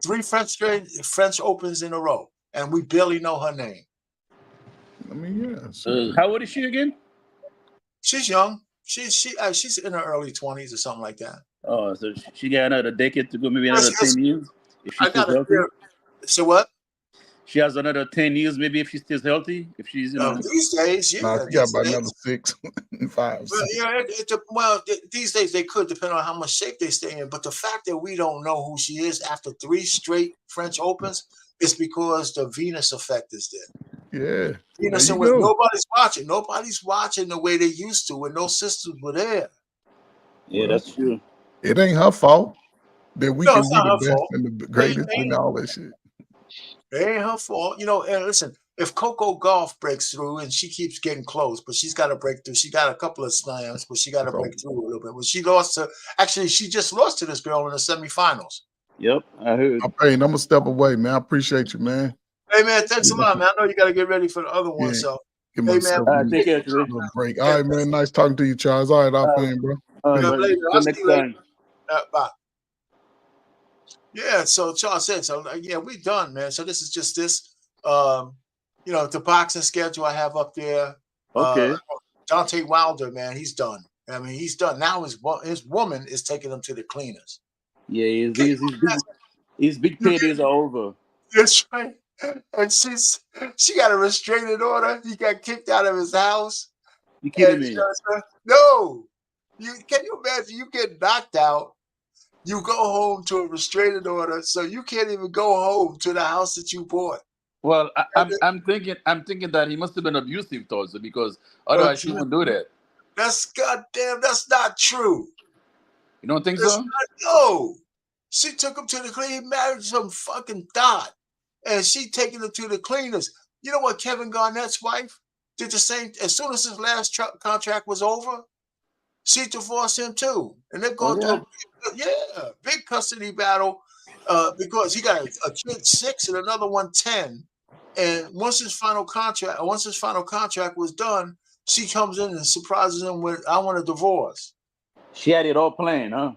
3 French Opens in a row, and we barely know her name. I mean, yeah. How old is she again? She's young. She's in her early 20s or something like that. Oh, so she got another decade to go, maybe another 10 years. If she's still healthy. So what? She has another 10 years, maybe, if she stays healthy. If she's, these days, yeah. She got about another 6, 5. Well, these days they could, depend on how much shape they stay in. But the fact that we don't know who she is after 3 straight French Opens is because the Venus effect is there. Yeah. Venus, and when nobody's watching. Nobody's watching the way they used to when those sisters were there. Yeah, that's true. It ain't her fault that we can be the best fault. and the greatest and all that shit. It ain't her fault. You know, and listen, if Coco Gauff breaks through and she keeps getting close, but she's got to break through. She got a couple of slams, but she got to break through a little bit. When she lost to, actually, she just lost to this girl in the semifinals. Yep, I heard. Hey, I'm going to step away, man. I appreciate you, man. Hey, man, thanks a lot, man. I know you got to get ready for the other one, so. Hey, man. Take care, break. All right, man. Nice talking to you, Charles. All right, I'll play, bro. Later. I'll see you later. Bye. Yeah, so Charles said, yeah, we done, man. So this is just this. You know, the boxing schedule I have up there. Okay. Deontay Wilder, man, he's done. I mean, he's done. Now his woman is taking him to the cleaners. Yeah, his big paydays are over. That's right. And she got a restraining order. He got kicked out of his house. You kidding me? No. Can you imagine you get knocked out? You go home to a restraining order, so you can't even go home to the house that you bought. Well, I'm thinking that he must have been abusive towards her, because otherwise she wouldn't do that. Goddamn. That's not true. You don't think That's so? no. She took him to the clean. He married some fucking dot, and she taking him to the cleaners. You know what? Kevin Garnett's wife did the same. As soon as his last contract was over, she divorced him too, and they're going through a big custody battle because he got a kid 6 and another one 10. And once his final contract was done, she comes in and surprises him with, "I want a divorce." She had it all planned, huh?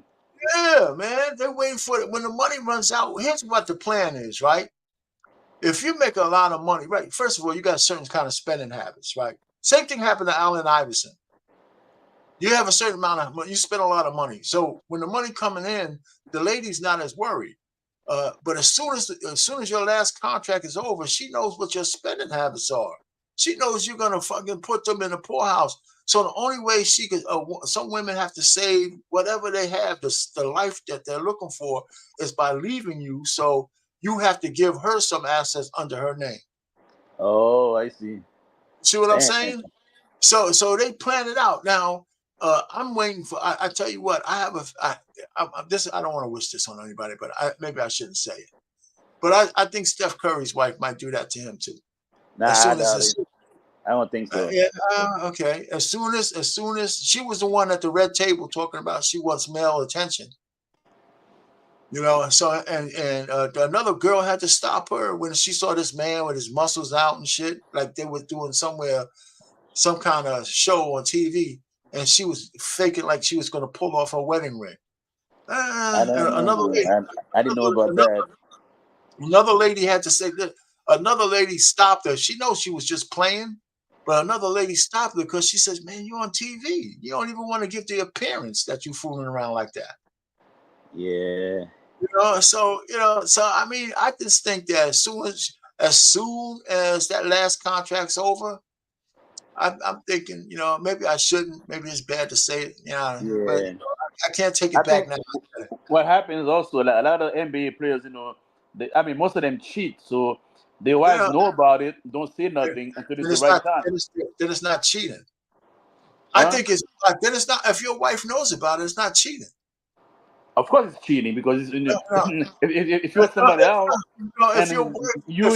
Yeah, man. They're waiting for it. When the money runs out, here's what the plan is, right? If you make a lot of money, right? First of all, you got certain kind of spending habits, right? Same thing happened to Allen Iverson. You have a certain amount of money, you spend a lot of money. So when the money coming in, the lady's not as worried. But as soon as your last contract is over, she knows what your spending habits are. She knows you're gonna fucking put them in the poorhouse. So the only way she could, some women have to save whatever they have, the life that they're looking for, is by leaving you. So you have to give her some assets under her name. Oh, I see. See what I'm saying? So they plan it out. Now, I'm waiting for. I tell you what, I have this. I don't want to wish this on anybody, but maybe I shouldn't say it. But I think Steph Curry's wife might do that to him too. Nah, I don't think so. Okay. As soon as she was the one at the red table talking about she wants male attention. You know, so and another girl had to stop her when she saw this man with his muscles out and shit, like they were doing somewhere, some kind of show on TV, and she was faking like she was going to pull off her wedding ring. I didn't know about that. Another lady had to say that. Another lady stopped her. She knows she was just playing, but another lady stopped her because she says, "Man, you're on TV. You don't even want to give the appearance that you're fooling around like that." Yeah. So I mean, I just think that as soon as that last contract's over, I'm thinking, maybe I shouldn't. Maybe it's bad to say it, but I can't take it back now. What happens also, like, a lot of NBA players, most of them cheat, so their wives know about it, don't say nothing until it's the right time. Then it's not cheating. Huh? I think it's like, then it's not. If your wife knows about it, it's not cheating. Of course, it's cheating because if you're somebody else, if your wife, no,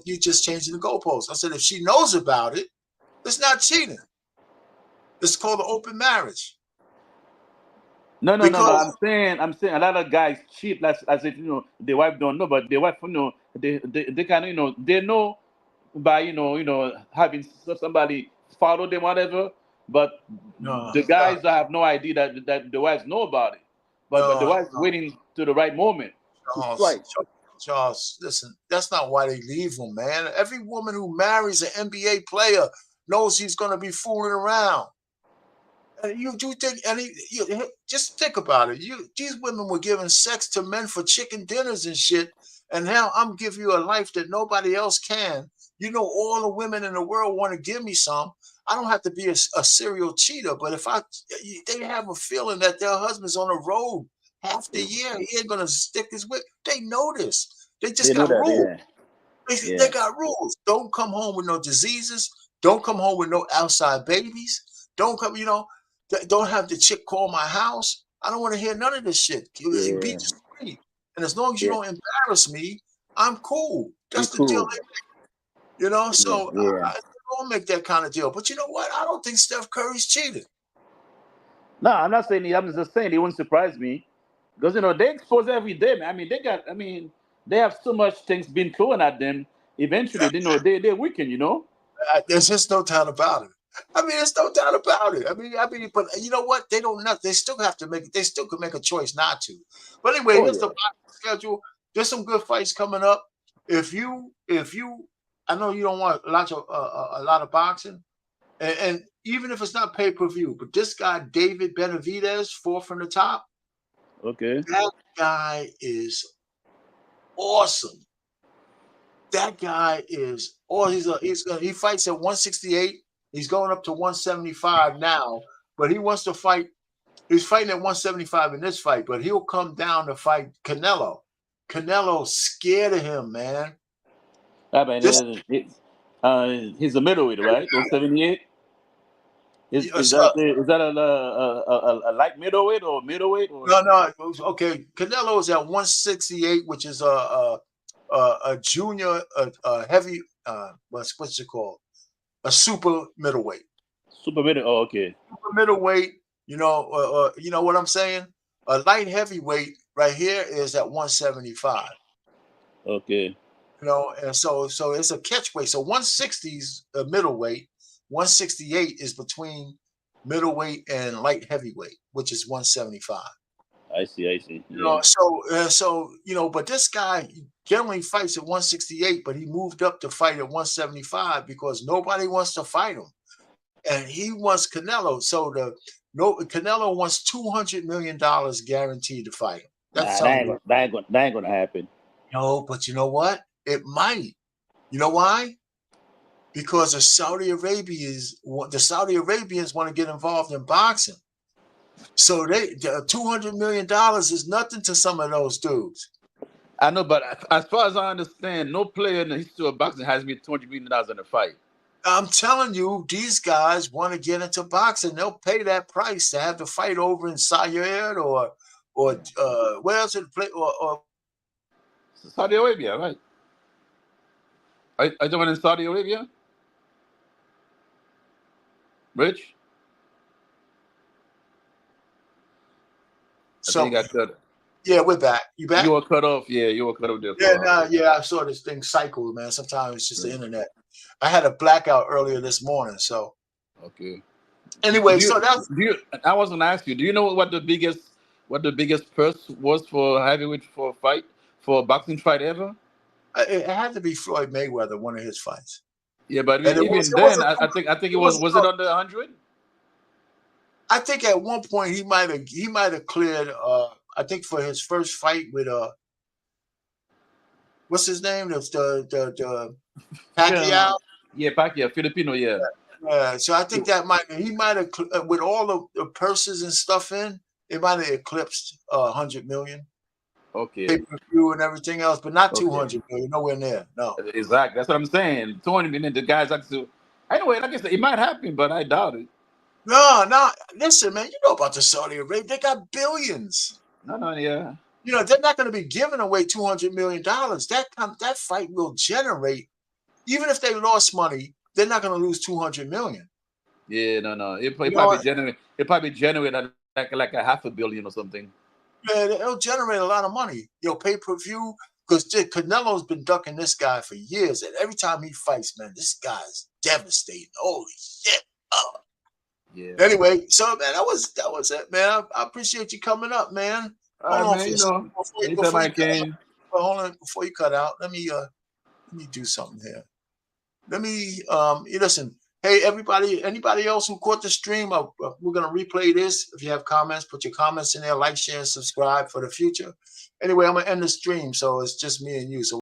you just changing the goalposts. I said if she knows about it, it's not cheating. It's called an open marriage. No. I'm saying a lot of guys cheat. As if their wife don't know, but their wife they can they know by having somebody follow them, whatever. But the guys have no idea that the wives know about it. But the wives waiting to the right moment. Charles, listen, that's not why they leave them, man. Every woman who marries an NBA player knows he's going to be fooling around. And you think, just think about it. These women were giving sex to men for chicken dinners and shit, and now I'm giving you a life that nobody else can. All the women in the world want to give me some. I don't have to be a serial cheater, but if they have a feeling that their husband's on the road half the year, he ain't gonna stick his whip. They know this. They just got rules. They got rules. Don't come home with no diseases. Don't come home with no outside babies. Don't come, don't have the chick call my house. I don't want to hear none of this shit. Be discreet. And as long as you don't embarrass me, I'm cool. That's the deal. So I don't make that kind of deal. But you know what? I don't think Steph Curry's cheated. No, I'm not saying I'm just saying it wouldn't surprise me. Because they expose every day, man. They have so much things being thrown at them. Eventually, they're weakened, There's just no doubt about it. There's no doubt about it. But you know what? They don't know. They still have to make. They still could make a choice not to. But anyway, here's the schedule. There's some good fights coming up. If you, I know you don't want a lot of boxing, and even if it's not pay-per-view, but this guy David Benavidez, 4 from the top. Okay. That guy is awesome. That guy is he fights at 168. He's going up to 175 now, but he wants to fight. He's fighting at 175 in this fight, but he'll come down to fight Canelo. Canelo's scared of him, man. He's a middleweight, right? 178. Is that a light middleweight or middleweight? Or? No. Okay, Canelo is at 168, which is a junior, heavy. What's it called? A super middleweight. Super middle. Oh, okay. Super middleweight. You know what I'm saying? A light heavyweight right here is at 175. Okay. You know, and so it's a catchweight. So 160s a middleweight, 168 is between middleweight and light heavyweight, which is 175. I see. Yeah. You know, so you know, but this guy generally fights at 168, but he moved up to fight at 175 because nobody wants to fight him, and he wants Canelo. So Canelo wants $200 million guaranteed to fight him. That's that ain't gonna happen. No, but you know what? It might. You know why? Because the Saudi Arabians want to get involved in boxing. So $200 million is nothing to some of those dudes. I know, but as far as I understand, no player in the history of boxing has made $200 million in a fight. I'm telling you, these guys want to get into boxing. They'll pay that price to have the fight over in Saudi or where else it play or Saudi Arabia, right? Are you doing in Saudi Arabia? Rich? So I think I cut. Yeah, we're back. You back? You were cut off. Yeah, you were cut off there. I saw this thing cycle, man. Sometimes it's just the internet. I had a blackout earlier this morning, so. Okay. Anyway, I was gonna ask you. Do you know what the biggest purse was for heavyweight for a boxing fight ever? It had to be Floyd Mayweather, one of his fights. Yeah, but I think it was it under 100? I think at one point he might have cleared. I think for his first fight with what's his name? The Pacquiao. Yeah, Pacquiao, Filipino. Yeah. Yeah. So I think he might have with all the purses and stuff in, it might have eclipsed 100 million. Okay. Pay-per-view and everything else, but not 200 million. Nowhere near. No. Exactly. That's what I'm saying. 200 million. The guys actually. Anyway, like I said, it might happen, but I doubt it. No. Listen, man. You know about the Saudi Arabia? They got billions. No. Yeah. You know they're not going to be giving away $200 million. That fight will generate, even if they lost money, they're not going to lose $200 million. Yeah. No. It probably generate like a $500 million or something. Yeah, it'll generate a lot of money. Pay-per-view, because Canelo's been ducking this guy for years, and every time he fights, man, this guy's devastating. Holy shit! Oh. Yeah. Anyway, so man, that was it, man. I appreciate you coming up, man. Hold on, before you cut out, let me do something here. Let me listen. Hey, everybody, anybody else who caught the stream, we're going to replay this. If you have comments, put your comments in there, like, share, and subscribe for the future. Anyway, I'm going to end the stream, so it's just me and you. So